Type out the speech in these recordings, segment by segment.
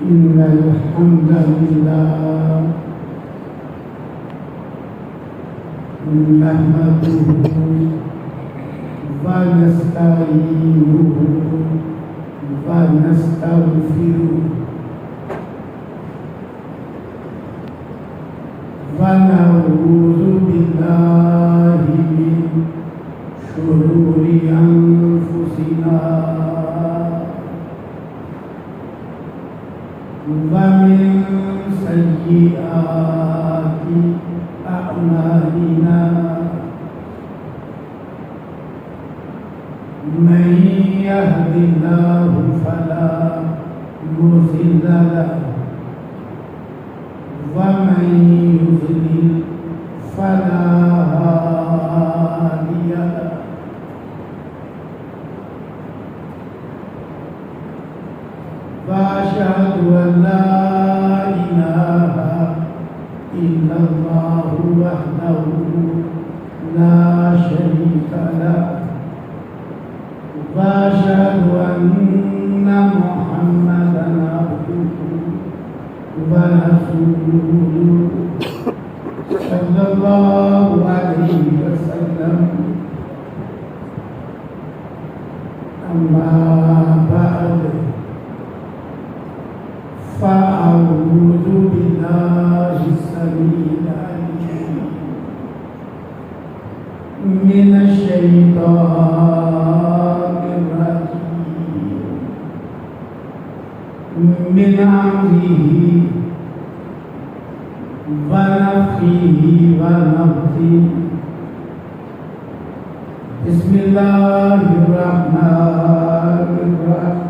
إن الحمد لله نحمده ونستعينه ونستغفره ونعوذ بالله من شرور أنفسنا ومن سيئات أعمالنا من يهد الله فلا مضل له ومن يضلل فلا هادي له وأشهد أن لا إله إلا الله وحده لا شريك له وأشهد أن محمدا عبده ورسوله صلى الله عليه وسلم أما بعد فأعوذ بالله السميع العليم من الشيطان الرجيم من أمره ونفخه ونفثه بسم الله الرحمن الرحيم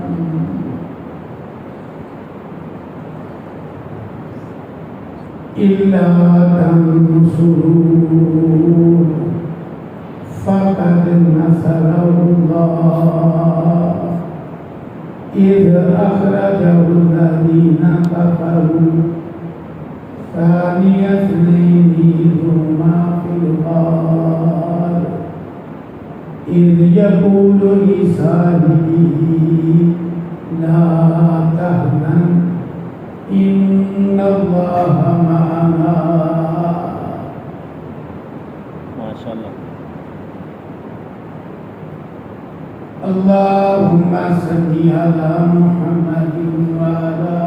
إلا تنصروه فقد نصره الله إذ أخرجه الذين كفروا ثاني اثنين إذ هما في الغار إذ يقول لصاحبه لا تحزن إن الله معنا ما شاء الله. اللهم صل على محمد وعلى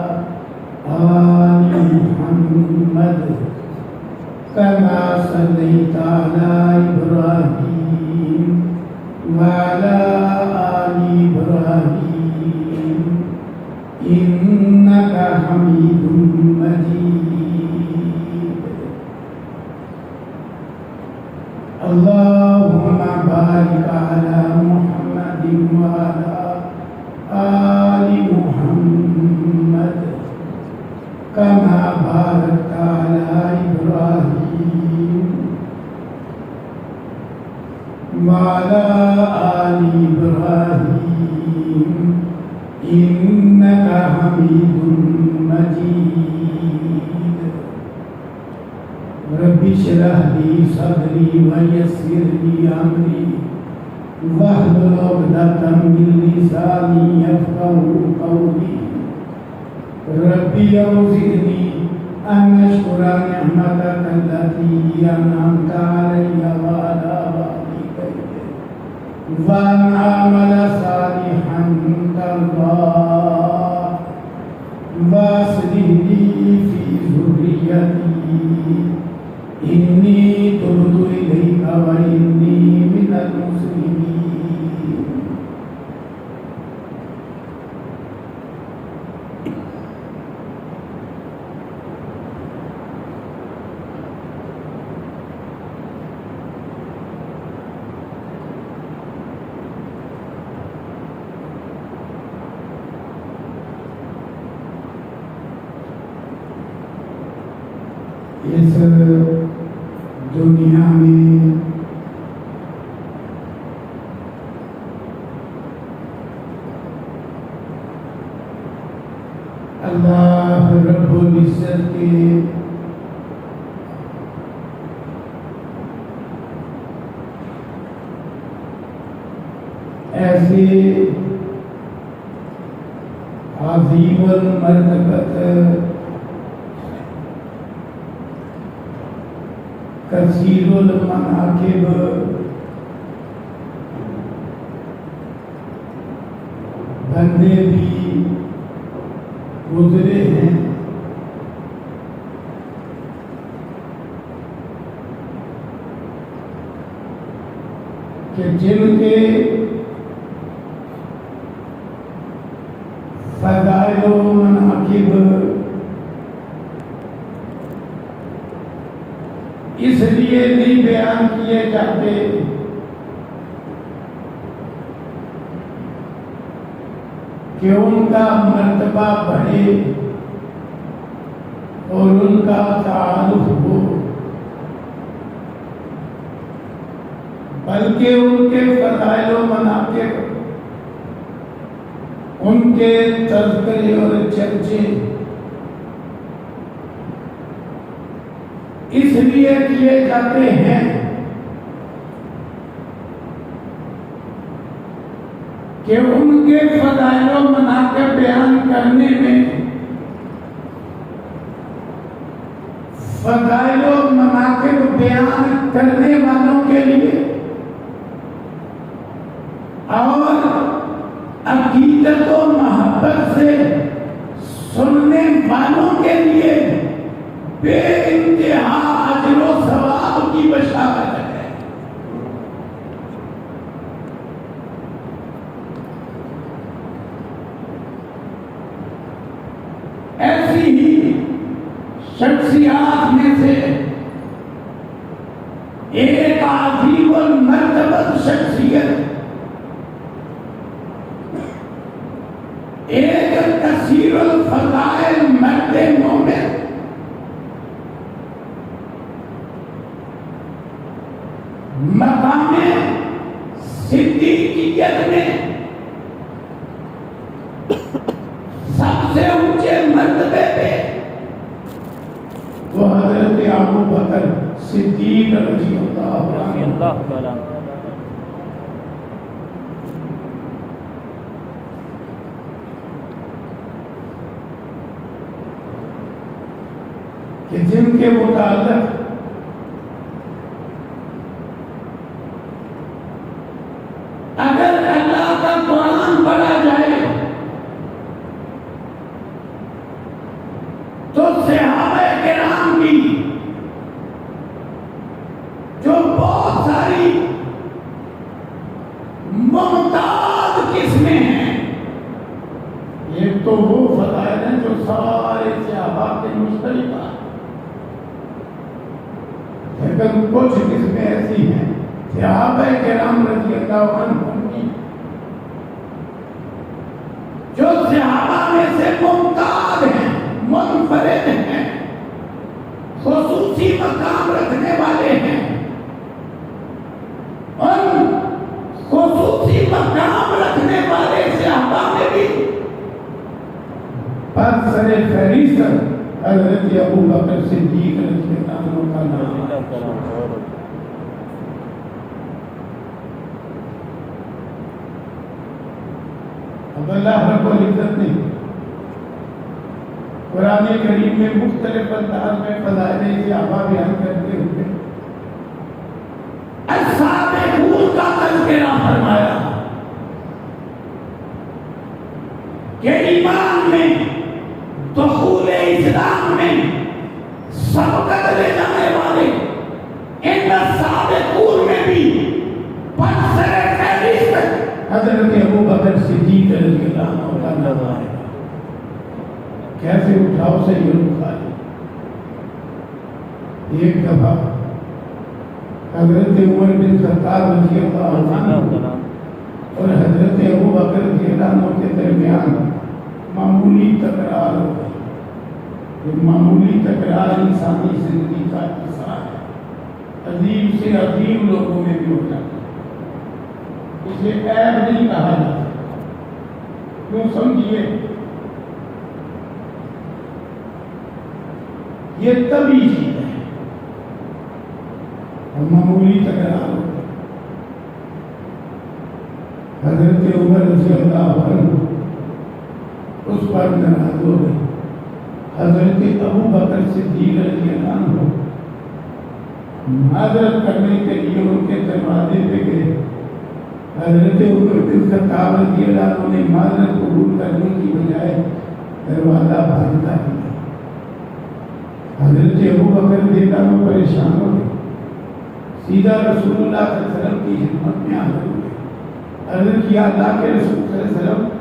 آل محمد كما صليت على إبراهيم وعلى آل إبراهيم إنك حميد مجيد. اللهم بارك على محمد وعلى آل محمد كما باركت على إبراهيم وعلى آل إبراهيم إنك حميد مجيد. رب اشرح لي صدري ويسر لي أمري واحلل عقدة من لساني يفقهوا قولي. رب أوزعني أن أشكر نعمتك التي أنعمت علي وعلى والدي وأن أعمل صالحا ترضاه وأصلح لي في ذريتي إني تبت إليك وإني من المسلمين. اس دنیا میں اللہ رب العزت کے ایسے عظیم المرتبت کثیر المناقب بندے بھی گزرے ہیں کہ جن کے فضائل و مناقب اس لیے نہیں بیان کیے جاتے کہ ان کا مرتبہ بڑھے اور ان کا تعارف ہو، بلکہ ان کے فضائل و مناقب، ان کے تذکرے اور چرچے اس لیے کیے جاتے ہیں کہ ان کے فضائل و مناقب بیان کرنے میں فضائل و مناقب بیان کرنے والوں کے لیے اور عقیدت و محبت سے سننے والوں کے لیے بے انتہا اجر و ثواب کی بشارت ہے۔ ایسی ہی شخصیات میں سے ایک عظیم المرتبت شخصیت، ایک کثیر الفضائل مرد مومن، مقام صدیقیت میں سب سے اونچے مرتبے پہ وہ حضرت ابو بکر صدیق رضی اللہ عنہ، کہ جن کے متعلق اگر اللہ کا قرآن پڑھا جائے تو صحابہ کرام کی جو بہت ساری ممتاز قسمیں ہیں، ایک تو وہ فضائل ہیں جو سارے صحابہ کے مشترک ہیں، لیکن کچھ قسمیں ایسی ہیں صحابہ کرام رضی اللہ عنہم کی جو صحابہ میں سے ممتاز ہیں، منفرد ہیں، خصوصی مقام رکھنے والے ہیں۔ ان خصوصی مقام رکھنے والے صحابہ میں بھی برسر فہرست حضرت ابو بکر صدیق رضی اللہ عنہ کا نام ہے۔ اب اللہ رب العزت نے قرآن کریم میں مختلف انداز میں فضائل صحابہ بیان کرتے ہوئے السابقون کا تذکرہ فرمایا کہ ایمان میں، دخول اسلام میں سبقت لے جانے والے ان السابقون میں بھی برسر فہرست حضرت ابو بکر صدیق رضی اللہ عنہ کا نام ہے۔ کیسے اٹھاؤ سے یہ بخاری ایک دفعہ حضرت عمر بن خطاب رضی اللہ عنہ اور حضرت ابو بکر رضی اللہ عنہ کے درمیان معمولی تکرار ہو گئی۔ یہ معمولی تکرار انسانی زندگی کا حصہ ہے، عظیم سے عظیم لوگوں میں بھی ہو جاتا ہے، اسے عیب نہیں کہا جاتا۔ کیوں سمجھیے، یہ تبھی چیز ہے معمولی تکرار ہو گئی۔ حضرت عمر رضی اللہ عنہ اس پر ناراض ہو گئے. حضرت ابو بکر صدیق رضی اللہ عنہ معذرت کرنے کے لیے ان کے دروازے پہ گئے. حضرت عمر بن خطاب رضی اللہ عنہ نے معذرت قبول کرنے کی بجائے دروازہ بند کر دیا. حضرت ابو بکر رضی اللہ عنہ پریشان ہو گئے. سیدھا رسول اللہ صلی اللہ علیہ وسلم کی خدمت میں حاضر ہوئے. عرض کیا اللہ کے رسول صلی اللہ علیہ وسلم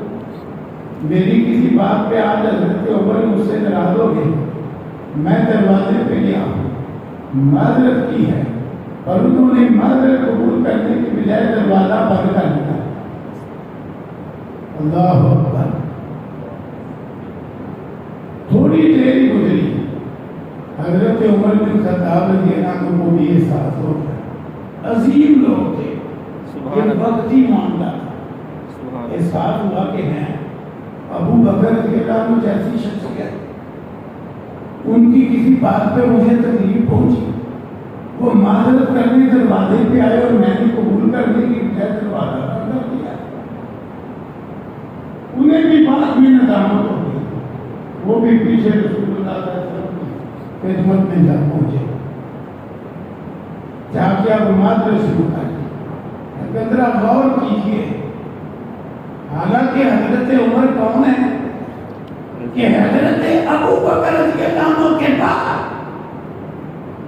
میری کسی بات پہ آج حضرت عمر مجھ سے ناراض ہو گئے. میں دروازے پہ گیا ہوں معذرت کی ہے اور انہوں نے معذرت قبول کرنے کی بجائے دروازہ بند کر دیا. اللہ اکبر. تھوڑی دیر گزری حضرت عمر بن خطاب رضی اللہ عنہ کو بھی احساس ہو گیا. عظیم لوگ تھے یہ وقتی معاملہ تھا. احساس ہوا کہ ہیں ابو بکر رضی اللہ عنہ جیسی شخصیت ان کی کسی بات پہ مجھے تکلیف پہنچی وہ معذرت کرنے دروازے پہ آئے اور میں نے قبول کرنے کی بجائے دروازہ بند کر دیا. انہیں بھی بات میں ندامت ہو گئی. وہ بھی پیچھے رسول اللہ صلی اللہ علیہ وسلم کی خدمت میں جا پہنچے. جا کے اب معذرت شروع کر دی. ذرا غور کیجیے حالانکہ حضرت عمر کون ہے کہ حضرت ابو بکر رضی اللہ عنہ کے بعد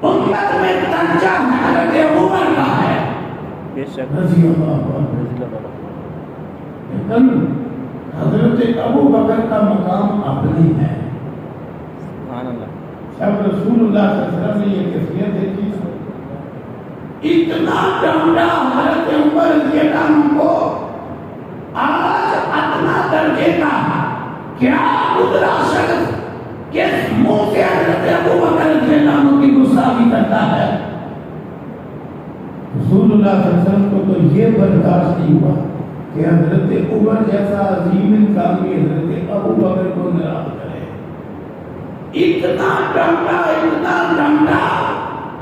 امت میں درجہ حضرت عمر کا ہے رضی اللہ عنہ. لیکن حضرت ابو بکر کا مقام اپنی ہے. جب رسول اللہ صلی اللہ علیہ وسلم نے یہ کیفیت دیکھی اتنا ڈانٹا حضرت عمر رضی اللہ عنہ کو آج اتنا درجے کا کیا گزرا شخص کس منہ سے حضرت ابو بکر رضی اللہ عنہ کی گستاخی کرتا ہے. رسول اللہ صلی اللہ علیہ وسلم کو تو یہ برداشت نہیں ہوا کہ حضرت عمر جیسا عظیم انسان بھی حضرت ابو بکر کو ناراض کرے. اتنا ڈانٹا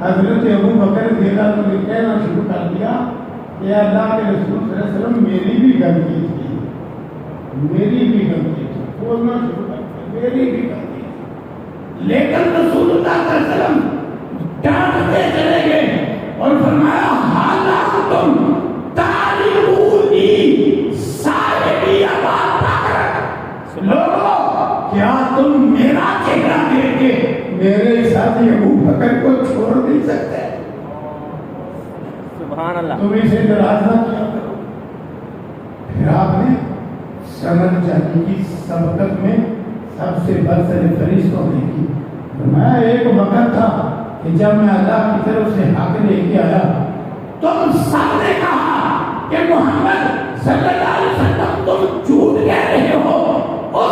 حضرت ابو بکر رضی اللہ عنہ نے کہنا شروع کر دیا کہ اللہ کے رسول صلی اللہ علیہ وسلم میری بھی غلطی تھی بولنا شروع کر دیا میری بھی غلطی تھی. لیکن رسول اللہ صلی اللہ علیہ وسلم ڈانٹتے چلے گئے اور فرمایا حالانتم تعلمونی صاحبی ابا بکر. لوگوں کیا تم میرا چہرہ دیکھ کے میرے ساتھی ابو بکر کو چھوڑ نہیں سکتے؟ سبحان اللہ. تم اسے ناراض نہ کیا کرو. پھر آپ نے سمجھ جانے کی سبقت میں سب سے برسر فرشتوں نے کی. میں ایک وقت تھا کہ جب میں اللہ کی طرف سے حق لے کے آیا تم سب نے کہا کہ محمد صلی اللہ علیہ وسلم تم جھوٹ کہہ رہے ہو. اور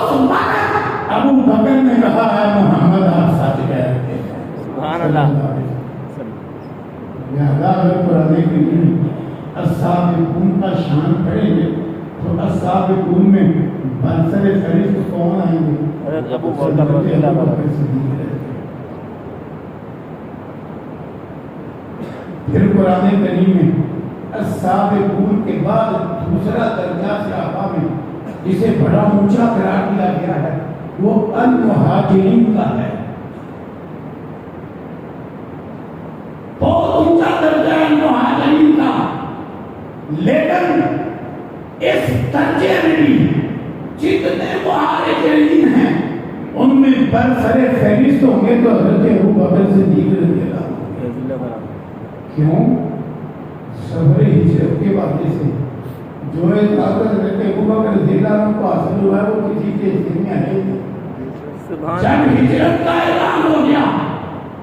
ابو بکر نے کہا ہے محمد آپ سچ کہہ رہے ہیں. سبحان اللہ. لہذا اگر قرآن کریم السابقون کا شان پڑھیں گے تو السابقون میں برسر فہرست کون آئیں گے؟ حضرت ابو بکر رضی اللہ عنہ. پھر قرآن کریم میں السابقون کے بعد دوسرا درجہ صحابہ میں جسے بڑا اونچا قرار دیا گیا ہے وہ المہاجرین کا ہے. بہت اونچا درجہ ہے المہاجرین کا. لیکن اس درجے میں بھی جتنے مہاجرین ہیں ان میں برسر فہرست ہوں گے تو حضرت ابو بکر صدیق رضی اللہ عنہ. کیوں؟ صبر ہجرت کے واقعے سے جو طاقت حضرت ابو بکر رضی اللہ عنہ کو حاصل ہوا ہے وہ کسی کے حصے میں آئے نہیں. جب ہجرت کا اعلان ہو گیا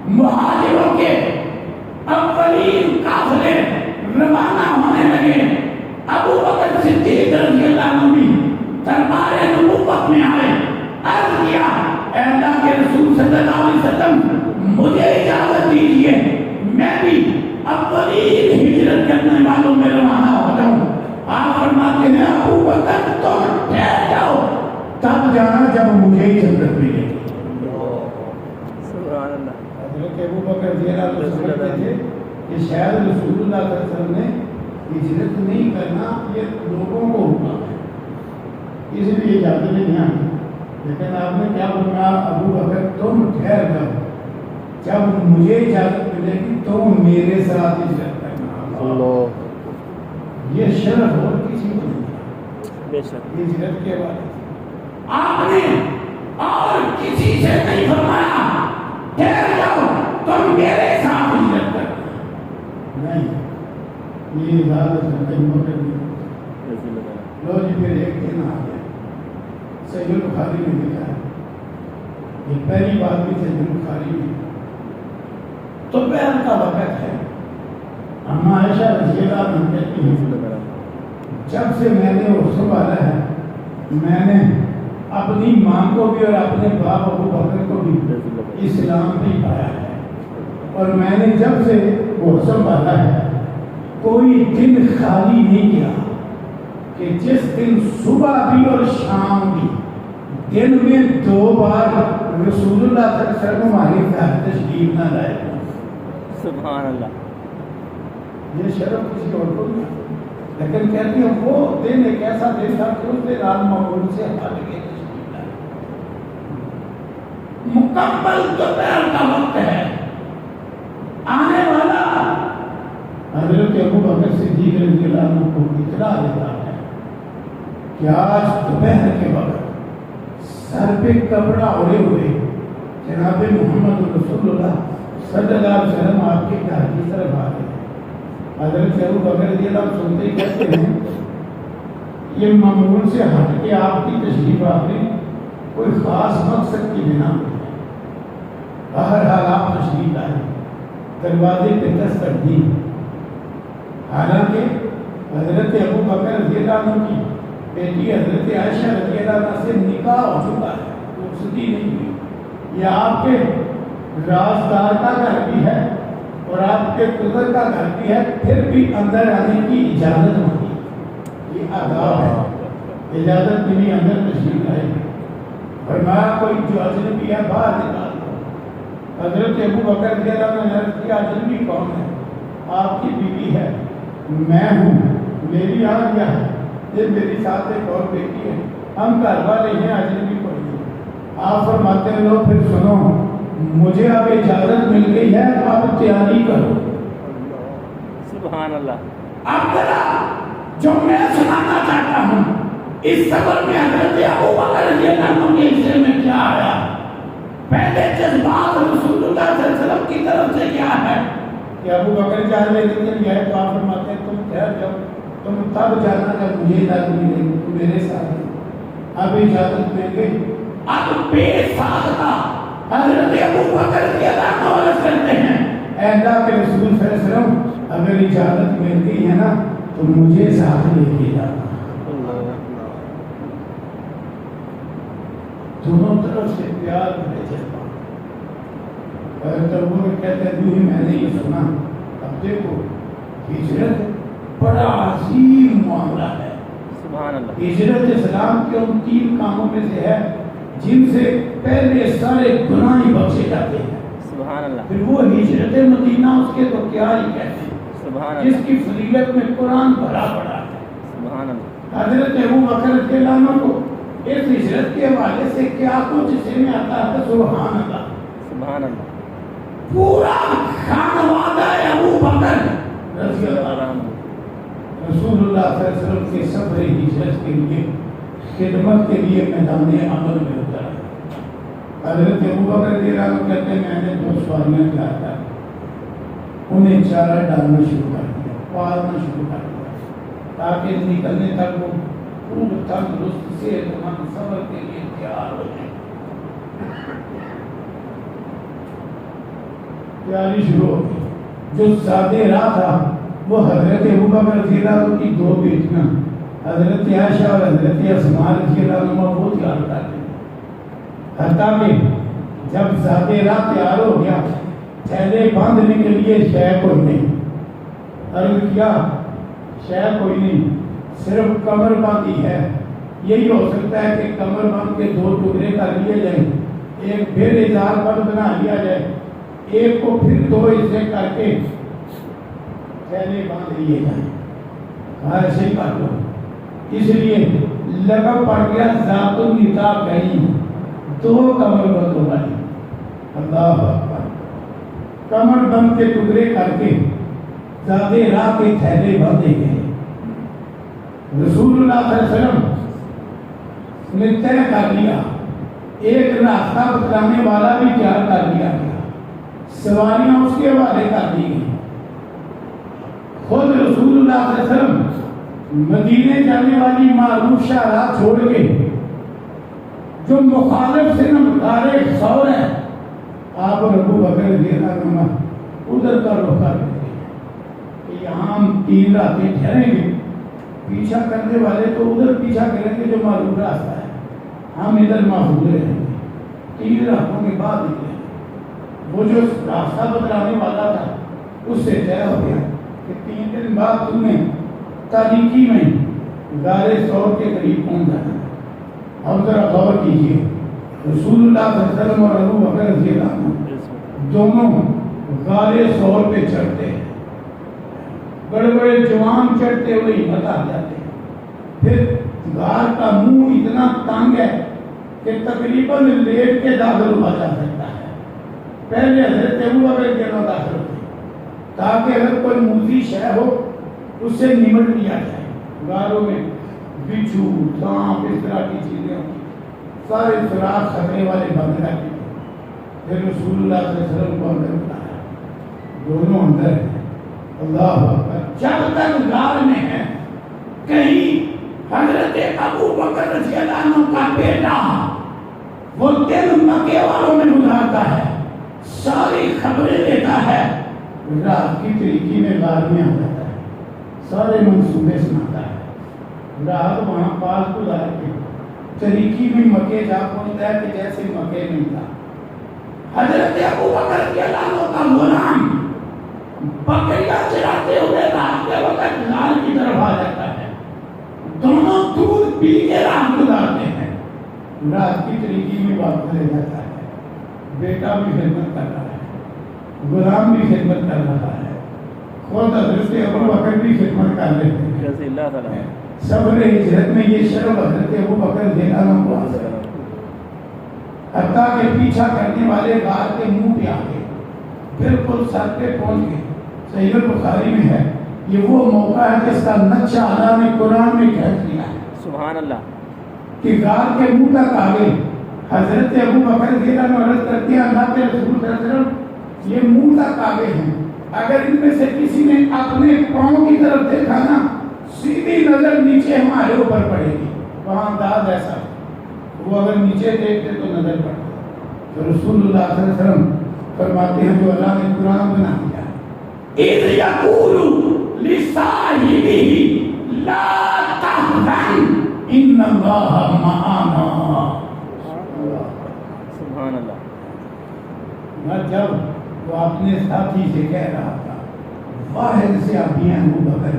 مہاجروں کے اولین قافلے روانہ ہونے لگے. ابو بکر صدیق رضی اللہ عنہ بھی دربار نبوت میں آئے. عرض کیا اے اللہ کے رسول صلی اللہ علیہ وسلم مجھے اجازت دیجیے میں بھی اولین ہجرت کرنے والوں میں روانہ ہو جاؤں. آپ فرماتے ہیں ابو بکر تم ٹھہر جاؤ تب جانا جب مجھے اجازت ملے. سبحان اللہ. حضرت ابو بکر رضی اللہ عنہ سمجھتے تھے کہ شاید رسول اللہ صلی اللہ علیہ وسلم نے ہجرت نہیں کرنا یہ لوگوں کو حکم ہے اس لیے اجازت نہیں آئی. لیکن آپ نے کیا فرمایا ابو بکر تم ٹھہر جاؤ، جب مجھے اجازت ملے گی تم میرے ساتھ ہجرت کرنا۔ اللہ یہ شرف اور کسی کو نہیں، بے شک ہجرت کے بارے آپ نے اور کسی سے نہیں فرمایا ٹھہر جاؤ تم میرے ساتھ ہجرت کرنا، نہیں، یہ اجازت نہیں ہوتی۔ لو جی پھر ایک دن آ گیا، صحیح البخاری میں لکھا ہے، یہ پہلی بات بھی صحیح البخاری میں، تو دوپہر کا وقت ہے، اما عائشہ رضی اللہ عنہا کہتی ہیں جب سے میں نے وہ سنبھالا ہے میں نے اپنی ماں کو بھی اور اپنے باپ ابو بکر کو بھی اسلام نہیں پایا ہے، اور میں نے جب سے وہ سنبھالا ہے کوئی دن خالی نہیں کیا کہ جس دن صبح بھی اور شام بھی دن میں 2 بار رسول اللہ صلی اللہ علیہ وسلم ہمارے گھر تشریف نہ لائے۔ سبحان اللہ، یہ شرف کسی اور کو نہیں، لیکن کہتی ہیں وہ دن ایک ایسا دن تھا کہ اس دن آپ معمول سے ہٹ کے تشریف لائے۔ مکمل دوپہر کا وقت ہے، آنے والا حضرت ابو بکر صدیق رضی اللہ عنہ کو اطلاع دیتا ہے کہ آج دوپہر کے وقت سر پہ کپڑا اوڑے ہوئے جناب محمد رسول اللہ صلی اللہ علیہ وسلم آپ کے گھر کی طرف آ گئے۔ حضرت ابو بکر رضی اللہ عنہ سنتے ہی کہتے ہیں یہ معمول سے ہٹ کے آپ کی تشریف آپ نے کوئی خاص مقصد کی بنا میں بہرحال آپ تشریف آئے، دروازے پہ دستک دی، حالانکہ حضرت ابو بکر رضی اللہ عنہ کی بیٹی حضرت عائشہ رضی اللہ عنہ سے نکاح ہو چکا ہے، رخصتی نہیں ہوئی، یہ آپ کے رازدار کا گھر بھی ہے اور آپ کے قدر کا گھر بھی ہے، پھر بھی اندر آنے کی اجازت مانگی، یہ آداب ہے، اجازت ملی اندر تشریف آئے، فرمایا کوئی جو اجنبی ہے باہر نکال دو۔ حضرت ابو بکر رضی اللہ عنہ نے عرض کیا اجنبی کون ہے؟ آپ کی بیوی ہے، میں ہوں، میری آگیا ہے، یہ میری ساتھ ایک اور بیٹی ہے، ہم گھر والے ہیں، اجنبی کوئی نہیں۔ آپ فرماتے ہیں لو پھر سنو مجھے اب اجازت مل گئی ہے، اب تیاری کرو۔ سبحان اللہ، اب ذرا جو میں سنانا چاہتا ہوں اس سفر میں حضرت ابو بکر رضی اللہ عنہ کے حصے میں کیا آیا، پہلے جذبات رسول اللہ صلی اللہ علیہ وسلم کی طرف سے کیا ہے کہ ابو بکر جان لے لیکن گئے تو آپ فرماتے ہیں تم ٹھہر جاؤ، تم تب جانا جب مجھے اجازت ملے گی، تم میرے ساتھ ہیں۔ اب اجازت مل گئی، اب بے سادہ حضرت ابو بکر رضی اللہ عنہ عرض کرتے ہیں اے اللہ کے رسول صلی اللہ علیہ وسلم اگر اجازت مل گئی ہے نا تو مجھے ساتھ لے کے جانا۔ دونوں طرف سے پیار بھرے جذبات، کہتے ہیں جو ہی میں نے یہ سنا، اب دیکھو ہجرت بڑا عظیم معاملہ ہے، سبحان اللہ، ہجرت اسلام کے ان 3 کاموں میں سے ہے جن سے پہلے سارے گناہ ہی بخشے جاتے ہیں۔ سبحان اللہ، پھر وہ ہجرت مدینہ اس کے تو کیا ہی کہتے ہیں، سبحان جس اللہ، کی فضیلت میں قرآن بھرا پڑا ہے۔ سبحان اللہ، حضرت ابو بکر رضی اللہ عنہ کو اس ہجرت کے حوالے سے کیا کچھ اسے میں آتا ہے، سبحان اللہ، سبحان اللہ، پورا خانوادہ ابو بکر رضی اللہ عنہ رسول اللہ صلی اللہ علیہ وسلم کے سفر ہجرت کے لیے خدمت کے لیے میدان عمل میں اترا۔ حضرت ابو بکر رضی اللہ عنہ کہتے ہیں میں نے 2 سواریاں تیار کر انہیں چارہ ڈالنا شروع کر دیا، پالنا شروع کر دیا تاکہ نکلنے تک وہ خوب تندرست صحت مند سفر کے لیے تیار ہو جائیں۔ تیاری شروع ہو گئی، جو زیادہ راہ تھا وہ حضرت ابو بکر رضی اللہ عنہ کی 2 بیٹیاں حضرت عائشہ اور حضرت اسماء رضی اللہ عنہ وہ تیار کرتے ہیں، حتیٰ کہ جب زیادہ راہ تیار ہو گیا تھیلے باندھنے کے لیے شے کوئی نہیں، عرض کیا شے کوئی نہیں، صرف کمر باندھی ہے، یہی ہو سکتا ہے کہ کمر باندھ کے 2 ٹکڑے کر لیے جائیں، ایک پھر اظہار پر بنا لیا جائے، ایک کو پھر 2 حصے کر کے تھیلے باندھ لیے جائیں، ایسے ہی کر لو۔ اس لیے لگا پڑ گیا ذات النطاق کہیں دو کمر بند بنائی. اللہ اکبر. کمر بند کے ٹکڑے کر کے زیادہ راہ کے تھیلے باندھے گئے. رسول اللہ صلی اللہ علیہ وسلم نے طے کر لیا, ایک راستہ بتلانے والا بھی تیار کر لیا گیا, سواریاں اس کے حوالے کر دی گئی. خود رسول اللہ صلی اللہ علیہ وسلم مدینے جانے والی معروف شاہراہ چھوڑ کے جو مخالف سے نمٹارے سور ہے, آپ اور ابو بکر رضی اللہ عنہ ادھر کا رخ کر دیتے کہ یہاں ہم 3 راتیں ٹھہریں گے, پیچھا کرنے والے تو ادھر پیچھا کریں گے جو معروف راستہ ہے, ہم ادھر محفوظ رہیں گے. 3 راتوں کے بعد نکلے. وہ جو راستہ بتلانے والا تھا اس سے طے ہو گیا کہ 3 دن بعد تم نے تاریکی میں غار ثور کے قریب پہنچ جانا. اب ذرا غور کیجیے, رسول اللہ صلی اللہ علیہ وسلم اور ابو بکر رضی اللہ عنہ دونوں غار ثور پہ چڑھتے ہیں. بڑے بڑے جوان چڑھتے ہوئے ہمت آ جاتے ہیں. پھر غار کا منہ اتنا تنگ ہے کہ تقریباً لیٹ کے داخل ہوا جا سکتا ہے. پہلے حضرت ابو بکر کے نام داخل ہوتے تاکہ اگر کوئی موذی شے ہو اس سے نمٹ لیا جائے. غاروں میں بچھو, سانپ, اس طرح کی چیزیں ہوتی, سارے سوراخ خطرے والے بند رہتے ہیں. پھر رسول اللہ صلی اللہ علیہ وسلم کو اندر بتایا, دونوں اندر ہیں. اللہ اکبر. جب تک غار میں ہے کہیں حضرت ابو بکر رضی اللہ عنہ کا بیٹا وہ دل مکے والوں میں گزارتا ہے, ساری خبریں لیتا ہے, رات کی تاریکی میں غار میں آ جاتا ہے, سارے منصوبے سناتا ہے. رات وہاں پاس گزار کے تاریکی میں مکے جا پہنچتا ہے کہ جیسے مکے میں تھا. حضرت ابو بکر رضی اللہ عنہ کا غلام بکریاں چراتے ہوئے رات کے وقت غار کی طرف آ جاتا ہے. دونوں دودھ پی کے رات گزارتے ہیں. رات کی تاریکی میں واپس لے جاتا ہے. بیٹا بھی خدمت کر رہا ہے, غلام بھی خدمت کر رہا ہے, خود حضرت ابو بکر بھی خدمت کر رہے ہیں. صبر ہجرت میں یہ شرف حضرت ابو بکر رضی اللہ عنہ کو حاصل ہے. حتیٰ کہ پیچھا کرنے والے غار کے منہ پہ آ گئے, بالکل سر پہ پہنچ گئے. صحیح البخاری میں ہے, یہ وہ موقع ہے جس کا نقشہ اللہ نے قرآن میں کھینچ دیا ہے. سبحان اللہ. کہ غار کے منہ تک آ گئے. حضرت ابو بکر رضی اللہ عنہ عرض کرتے ہیں اللہ کے رسول صلی اللہ علیہ وسلم یہ منہ تک آ گئے ہیں, اگر ان میں سے کسی نے اپنے پاؤں کی طرف دیکھا نا سیدھی نظر نیچے ہمارے اوپر پڑے گی. وہاں انداز ایسا, وہ اگر نیچے دیکھتے تو نظر پڑتا. تو رسول اللہ صلی اللہ علیہ وسلم فرماتے ہیں جو اللہ نے قرآن بنا دیا اِذْ يَقُولُ لِصَاحِبِهِ لَا تَحْزَنْ إِنَّ اللَّهَ مَعَنَا. سبحان اللہ. جب وہ اپنے ساتھی سے کہہ رہا تھا, واحد صحابی ہیں ابو بکر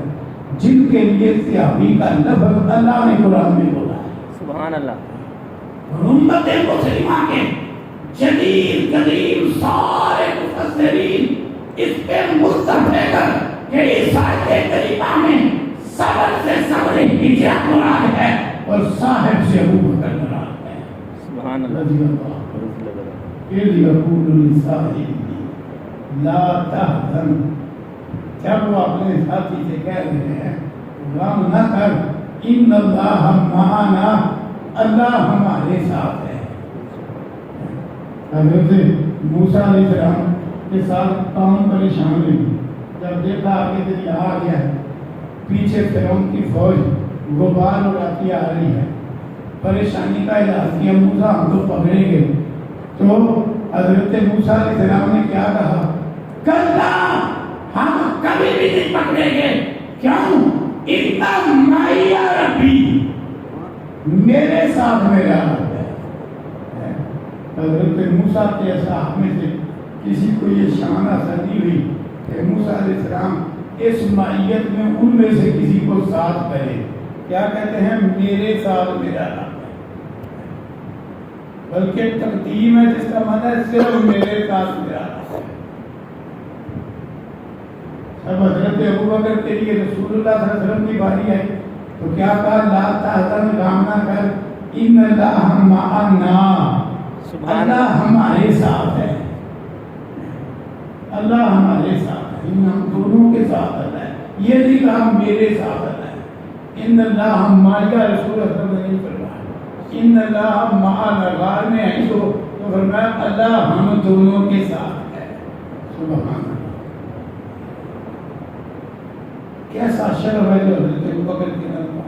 جن کے لیے صحابی کا لفظ اللہ نے قرآن میں بولا ہے. سبحان اللہ. امت مسلمہ کے جلیل قدیم سارے مفسرین اس پہ متفق ہے کہ اس آیت کریمہ میں صبر سے صبر ہجرت مراد ہے اور صاحب سے ابو بکر مراد ہے. سبحان اللہ. رضی اللہ اذ یقول لصاحبہ لا تحزن, جب وہ اپنے ساتھی سے کہہ رہے ہیں غم نہ کر, ان اللہ معنا, اللہ ہمارے ساتھ ہے. حضرت موسیٰ علیہ السلام کے ساتھ قوم پریشان ہوئی, جب دیکھا کہ دریا آ گیا ہے, پیچھے فرعون کی فوج غبار اڑاتی آ رہی ہے, پریشانی کا علاج کیا, موسیٰ ہم کو پکڑیں گے. تو حضرت موسیٰ علیہ السلام نے کیا کہا, کلا ہم کبھی بھی نہیں پکڑیں گے. کیوں؟ ان معی ربی, میرے ساتھ میرا رب ہے. حضرت موسیٰ کے صاحب میں سے کسی کو یہ شان حاصل نہیں ہوئی کہ موسیٰ علیہ السلام اس معیت میں ان میں سے کسی کو ساتھ کرے. کیا کہتے ہیں, میرے ساتھ میرا رب ہے, بلکہ تقدیم ہے جس کا معنی ہے صرف میرے ساتھ میرا رب ہے. اب حضرت ابو بکر کے لیے رسول اللہ صلی اللہ علیہ وسلم کی باری ہے تو کیا کہا, لا تحزن, غم نہ کر, ان اللہ معنا, سبحان اللہ ہمارے ساتھ ہے، اللہ ہمارے ساتھ ہے، ہم دونوں کے ساتھ اللہ ہے، یہ نہیں کہا میرے ساتھ اللہ ہے۔ ان اللہ معیا رسول اللہ نے نہیں فرمایا ان اللہ معنا، غار میں ہے تو فرمایا اللہ ہم دونوں کے ساتھ ہے۔ سبحان اللہ، کیسا شرف ہے جو حضرت ابوبکر کے نام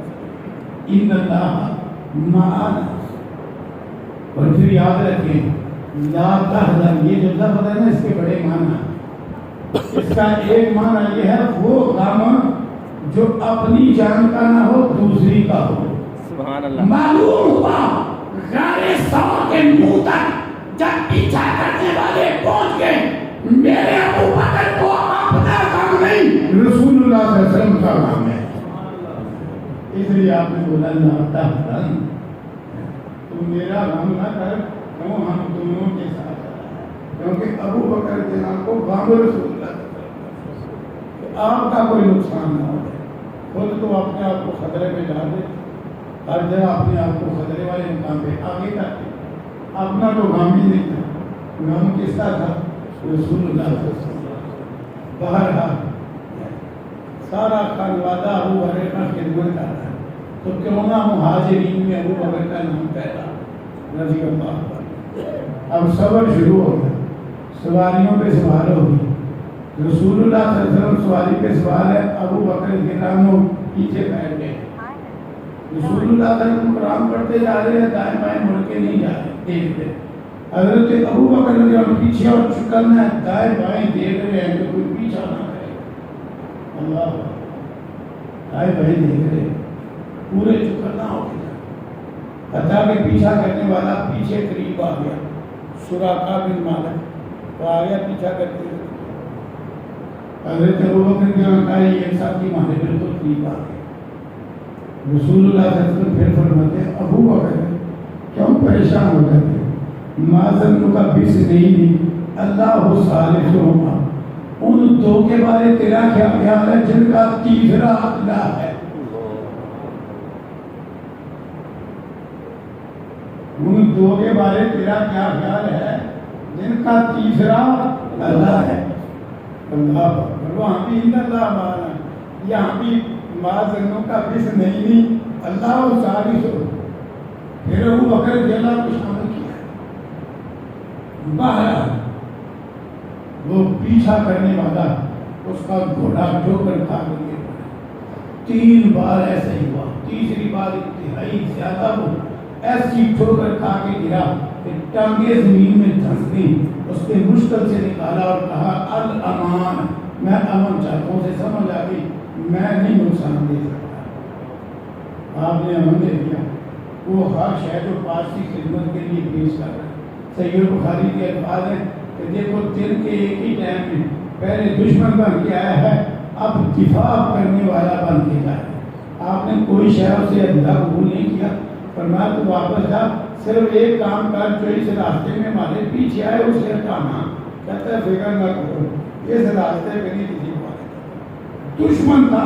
ان اللہ معنا۔ اور پھر یاد رکھیں لا تحزن، یہ جو لفظ ہے نا اس کے بڑے معنی، اس کا ایک معنی یہ ہے وہ غم جو اپنی جان کا نہ ہو دوسری کا ہو۔ سبحان اللہ، معلوم ہوا غار ثور کے منہ تک جب پیچھا کرنے والے پہنچ گئے، میرے ابوبکر کو اپنا غم نہیں رسول اللہ صلی اللہ علیہ وسلم کا غم ہے، اس لیے آپ نے بولا لا تحزن، تو میرا غم نہ کر، کیوں ہم دونوں کے ساتھ ہیں، کیونکہ ابوبکر جناب کو غم رسول اللہ کہ آپ کا کوئی نقصان نہ ہو، خود تو اپنے آپ کو خطرے میں ڈال دے، ہر جگہ اپنے آپ کو خطرے والے مقام پہ آگے کرتے، اپنا تو غم ہی نہیں تھا، غم کس کا تھا؟ رسول اللہ صلی اللہ علیہ وسلم۔ بہرحال سارا خانوادہ ابو بکر کا خدمت کر رہا ہے، تو کیوں نہ مہاجرین میں ابو بکر کا نام پہلا رضی اللہ عنہ۔ اب سفر شروع ہو گیا، سواریوں پہ سوار ہوگی، رسول اللہ صلی اللہ علیہ وسلم سواری پہ سوار ہے، ابو بکر کرام پیچھے بیٹھ گئے، رسول اللہ صلی اللہ علیہ وسلم قرآن پڑھتے جا رہے ہیں، دائیں بائیں مڑ کے نہیں جا رہے، دیکھتے حضرت ابو بکر رضی اللہ عنہ پیچھے اور چکرنا ہے، دائیں بائیں دیکھ رہے ہیں کہ کوئی پیچھا نہ کرے، اللہ دائیں بائیں دیکھ رہے پورے چکرنا ہو گیا، حتیٰ کہ پیچھا کرنے والا پیچھے قریب آ گیا، سراقہ بن مالک وہ آ گیا پیچھا کرتے ہوئے، حضرت ابوبکر کی آنکھیں ایک ساتھ کی مانے بالکل قریب آ گئے، رسول اللہ صلی اللہ علیہ وسلم پھر فرماتے ہیں ابوبکر کیوں پریشان ہو جاتے معذن کا بیس نہیں دی اللہ ہو صالح ہوگا، ان دو کے بارے تیرا کیا خیال ہے جن کا تیسرا اللہ ہے، ان دو کے بارے تیرا کیا خیال ہے جن کا تیسرا اللہ ہے، اللہ وہاں بھی ان اللہ مانا، یہاں بھی معذنوں کا بیس نہیں اللہ ہو صالح ہو، پھر ابوبکر رضی اللہ کو شامل کیا، بہرحال وہ پیچھا کرنے والا اس کا گھوڑا ٹھوکر کھا کے گر پڑا، 3 بار ایسا ہی ہوا، تیسری بار انتہائی زیادہ وہ ایسی ٹھوکر کھا کے گرا کہ ٹانگیں زمین میں دھنس گئی، اس نے مشکل سے نکالا اور کہا الامان، میں امن چاہتا ہوں، سے سمجھ آ گئی میں نہیں نقصان دے سکتا، آپ نے امن دے دیا، وہ ہر شے جو پاس کی خدمت کے لیے پیش کر رہا ہے، صحیح بخاری کے الفاظ ہیں کہ دیکھو دن کے ایک ہی ٹائم میں پہلے دشمن بن کے آیا ہے، اب دفاع کرنے والا بن کے جائے، آپ نے کوئی شہر سے اللہ قبول نہیں کیا، فرمایا تو واپس جا، صرف ایک کام کر جو اس راستے میں ہمارے پیچھے آئے اسے ہٹانا، کہتا ہے فکر نہ کرو اس راستے پہ نہیں کسی کو آئے، دشمن تھا،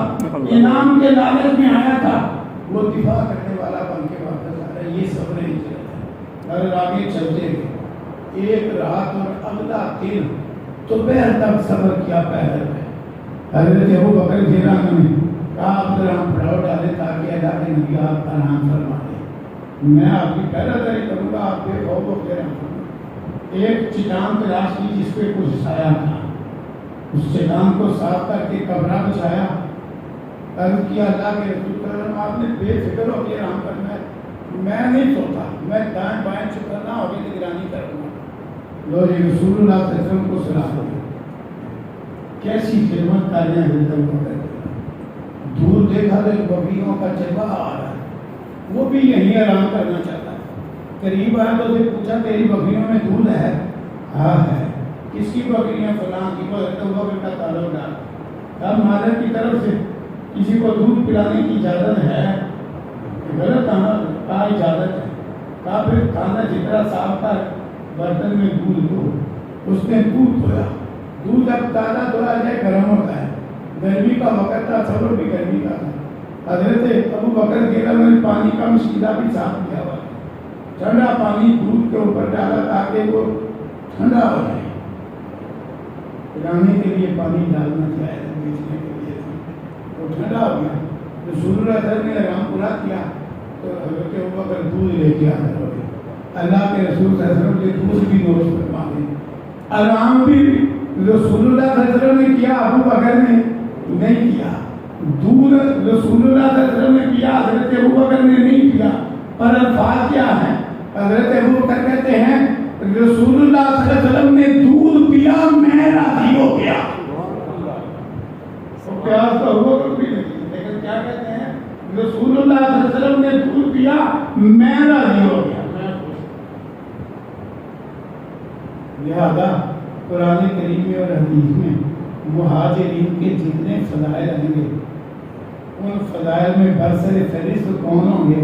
انعام کے لالچ میں آیا تھا، وہ دفاع کرنے والا بن کے واپس آ رہا ہے، یہ صبر نہیں چلتا، اور آگے چلتے گئے ایک رات اور اگلا دن دوپہر تک صبر کیا پیدل میں، حضرت ابوبکر رضی اللہ عنہ نے کہا آپ ذرا ہم پڑاؤ ڈالے تاکہ اللہ کے نبی آپ کا نام فرما دیں، میں آپ کی پہلا داری کروں گا، آپ کے خوف و خیر ایک چٹان تلاش کی جس پہ کچھ سایہ تھا، اس چٹان کو صاف کر کے کپڑا بچھایا، عرض کیا اللہ کے رسول صلی اللہ علیہ وسلم آپ نے بے فکر ہو کے آرام کرنا ہے، میں نہیں سوتا، میں دائیں بائیں چکرنا ہو کے نگرانی کروں گا، لو جی رسول اللہ صلی اللہ علیہ وسلم کو سلام ہو کیسی خدمت کر رہے ہیں حضرت ابوبکر، دور دیکھا تو بکریوں کا چرواہا آ رہا ہے، وہ بھی یہیں آرام کرنا چاہتا ہے، قریب آیا تو اسے پوچھا تیری بکریوں میں دودھ ہے؟ ہاں ہے، کس کی بکریاں؟ فلاں کی، وہ حضرت ابوبکر کا تعلق ڈالا، اب مالک کی طرف سے کسی کو دودھ پلانے کی اجازت ہے؟ غلط کہا اجازت ہے، کہا پھر کھانا جتنا صاف کر برتن میں دودھ دو، اس نے دودھ دھویا، دودھ اب تازہ دھویا جائے گرم ہوتا ہے، گرمی کا وقت تھا، صبر بھی گرمی کا تھا، حضرت ابوبکر نے پانی کا مشکلہ بھی صاف کیا ہوا، ٹھنڈا پانی دودھ کے اوپر ڈالا تاکہ وہ ٹھنڈا ہو جائے. پلانے کے لیے پانی ڈالنا چاہے بیچنے کے لیے وہ ٹھنڈا ہو گیا. رسول اللہ صلی اللہ علیہ وسلم نے آرام پورا کیا تو حضرت ابوبکر دودھ لے کے آ گئے. اللہ کے رسول صلی اللہ علیہ وسلم کے دودھ بھی نوش فرما دیں. آرام بھی رسول اللہ صلی اللہ علیہ وسلم نے کیا, ابو بکر نے نہیں کیا. دودھ رسول اللہ صلی اللہ علیہ وسلم نے کیا, حضرت ابوبکر نے نہیں کیا. پر الفاظ کیا ہے؟ حضرت ابوبکر کہتے ہیں رسول اللہ صلی اللہ علیہ وسلم نے دودھ پیا, میں راضی ہو گیا. پیاس تو ابوبکر بھی نہیں, لیکن کیا کہتے ہیں رسول اللہ صلی اللہ علیہ وسلم نے دودھ پیا, میں راضی ہو گیا. لہذا قرآن کریم میں اور حدیث میں مہاجرین کے جتنے فضائل آئیں گے ان فضائل میں برسر فہرست کون ہوں گے؟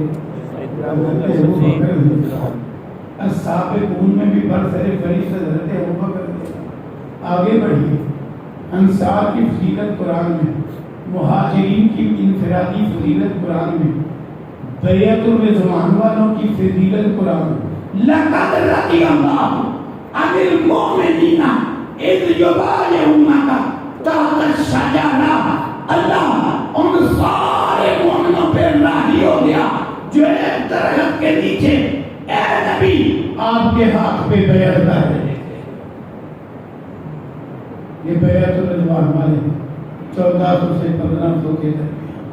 السابقون میں بھی برسر فہرست حضرت ابوبکر. آگے بڑھیے. انصار کی فضیلت قرآن میں, مہاجرین کی انفرادی فضیلت قرآن میں, بیعت الرضوان والوں کی فضیلت قرآن میں. لقد رضی اللہ عن المؤمنین اذ یبایعونک تحت الشجرہ. اللہ ان سارے مومنوں پہ راضی ہو گیا جو ایک درخت کے نیچے اے نبی آپ کے ہاتھ پہ بیعت کر رہے تھے. یہ بیعت الرضوان والے 1400 سے 1500 کے درمیان,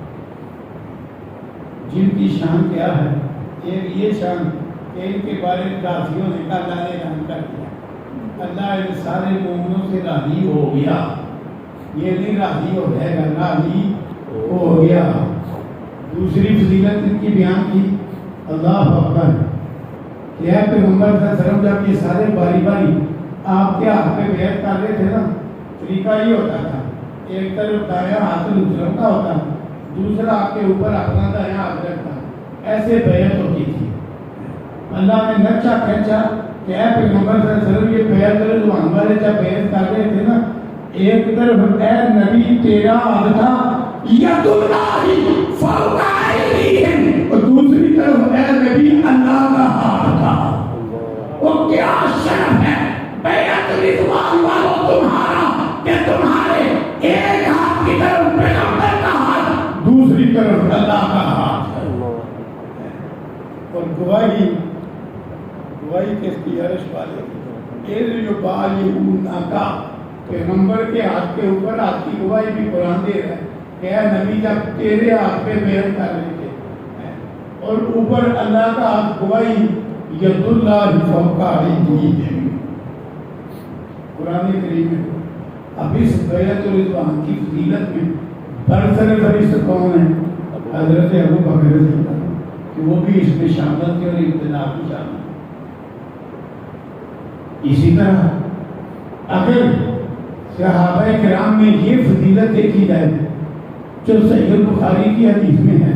جن کی شان کیا ہے؟ ایک یہ شان کہ ان کے بارے میں راضیوں نے کہا اللہ نے اعلان کر دیا, اللہ ان سارے مومنوں سے راضی ہو گیا. یہ نہیں راضی ہو جائے گا, راضی ہو گیا. دوسری فضیلت ان کی بیان کی, اللہ اکبر, کہ اے پیغمبر صلی اللہ علیہ وسلم جب یہ سارے باری باری آپ کے ہاتھ پہ بیعت کر رہے تھے نا, طریقہ یہ ہوتا تھا ایک طرف دایاں ہاتھ دوسروں کا ہوتا, دوسرا آپ کے اوپر اپنا دایاں ہاتھ رکھتا, ایسے بیعت ہوتی تھی. اللہ نے نقشہ کھینچا کہ اے پیغمبر صلی اللہ علیہ وسلم یہ بیعت رضوان والے جب بیعت کر رہے تھے نا, ایک طرف اے نبی تیرا ہاتھ تھا ید اللہ فوق ایدیہم, اور دوسری طرف اے نبی اللہ کا ہاتھ تھا. وہ کیا شرف ہے بیعت رضوان والوں تمہارا کہ تمہارے ایک ہاتھ کی طرف پیغمبر کا ہاتھ, دوسری طرف اللہ کا ہاتھ ہے. اور گواہی کس کی؟ عرش والے کی. پیغمبر کے ہاتھ کے اوپر ہاتھ کی گواہی بھی قرآن دے رہا ہے کہ اے نبی جب تیرے ہاتھ پہ بیعت کر رہے تھے, اور اوپر اللہ کا ہاتھ گواہی ید اللہ فوق ایدیہم. قرآن کریم میں اب اس بیعت الرضوان کی فضیلت میں برسر فہرست کون ہے؟ حضرت ابوبکر رضی اللہ عنہ, کہ وہ بھی اس میں شامل تھے اور ابتدا بھی شامل. اسی طرح اگر صحابہ کرام میں یہ فضیلت دیکھی جائے جو صحیح بخاری کی حدیث میں ہے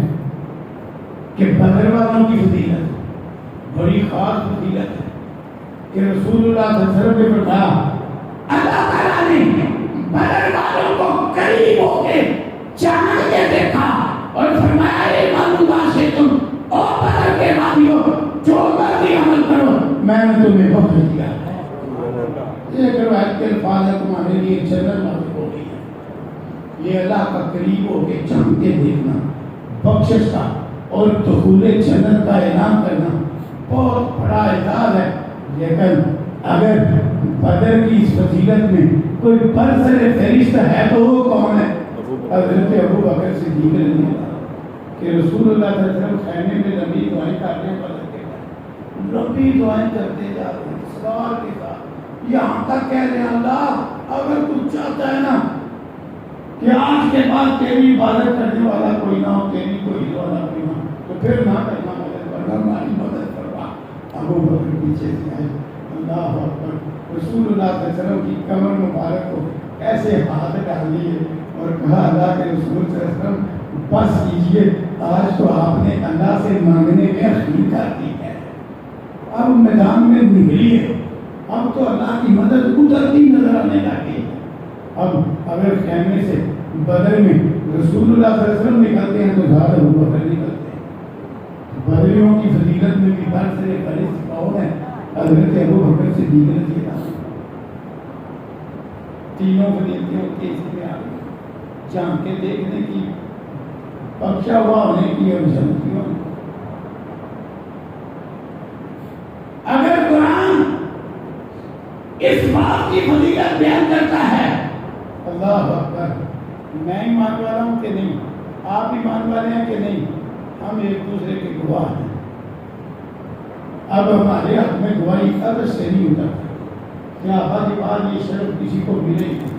کہ بدر والوں کی فضیلت بڑی خاص فضیلت ہے, کہ رسول اللہ صلی اللہ علیہ وسلم نے فرمایا اللہ تعالیٰ نے بدر والوں کو قریب ہو کے چاند کے دیکھا اور فرمایا اے معلوم سے تم او بدر کے والیوں جو مرضی عمل کرو میں نے تمہیں بخش دیا. ایک روایت کے الفاظ ہے تمہارے لیے جنت واجب ہو گئی ہے. یہ اللہ کا قریب ہو کے چاند کے دیکھنا, بخشش کا اور دخول جنت کا اعلان کرنا بہت بڑا اعزاز ہے. لیکن اگر بدر کی اس فضیلت میں کوئی برسر فہرست ہے تو وہ کون ہے؟ حضرت ابوبکر صدیق رضی اللہ عنہ, کہ رسول اللہ صلی اللہ علیہ وسلم خیمے میں لمبی دعائیں کرنے پر لگے گئے, لمبی دعائیں کرتے جا رہے ہیں سوال کے ساتھ, یہاں تک کہہ رہے ہیں اللہ اگر تو چاہتا ہے نا کہ آج کے بعد تیری عبادت کرنے والا کوئی نہ ہو, تیری کوئی والا کوئی نہ ہو, تو پھر نہ کرنا مدد کرنا, ہماری مدد کروا. ابوبکر پیچھے سے آئے, اللہ اکبر, رسول اللہ صلی اللہ علیہ وسلم کی کمر مبارک کو ایسے ہاتھ ڈال دیے اور کہا اللہ کے رسول صلی اللہ علیہ وسلم بس کیجئے, آج تو آپ نے اللہ سے مانگنے میں اخیر کر دی ہے, اب میدان میں نکلیے, اب تو اللہ کی مدد اترتی نظر آنے لگی. اب اگر خیمے سے بدر میں رسول اللہ صلی اللہ علیہ وسلم نکلتے ہیں تو زیادہ ابوبکر نکلتے ہیں. بدریوں کی فضیلت میں بھی برسر فہرست کون ہے؟ حضرت ابو بکر صدیق رضی اللہ عنہ۔ تینوں فضیلتیں کے اس میں آ گئی، جان کے دیکھنے کی، بخشا ہوا ہونے کی اور جنتی ہونے کی۔ اگر قرآن اس بات کی فضیلت بیان کرتا ہے، اللہ اکبر، میں ایمان والا ہوں کہ نہیں، آپ ایمان والے ہیں کہ نہیں، ہم ایک دوسرے کے گواہ ہیں۔ اب ہمارے حق میں گواہی قدر سے نہیں ہوتا کیا بعد یہ شرف کسی کو ملے گی؟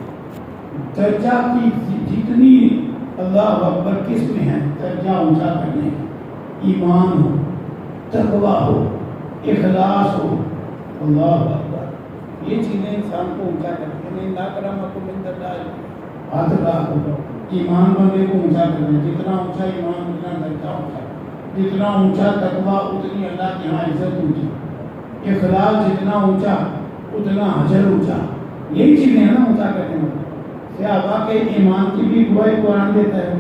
درجہ کی جتنی اللہ اکبر کس میں ہے، درجہ اونچا کرنے کی، ایمان ہو، تقویٰ ہو، اخلاص ہو، اللہ اکبر، یہ چیزیں انسان کو اونچا کرتے ہیں۔ لا کرامکم عند اللہ اتقاکم، ایمان بندے کو اونچا کرنا، جتنا اونچا ایمان اتنا درجہ اونچا، جتنا اونچا تقویٰ اتنی اللہ کے ہاں عزت اونچی، اخلاص جتنا اونچا اتنا حشر اونچا، یہی چیزیں ہیں نا اونچا کرنے میں۔ صحابہ کے ایمان کی بھی گواہی قرآن دیتا ہے،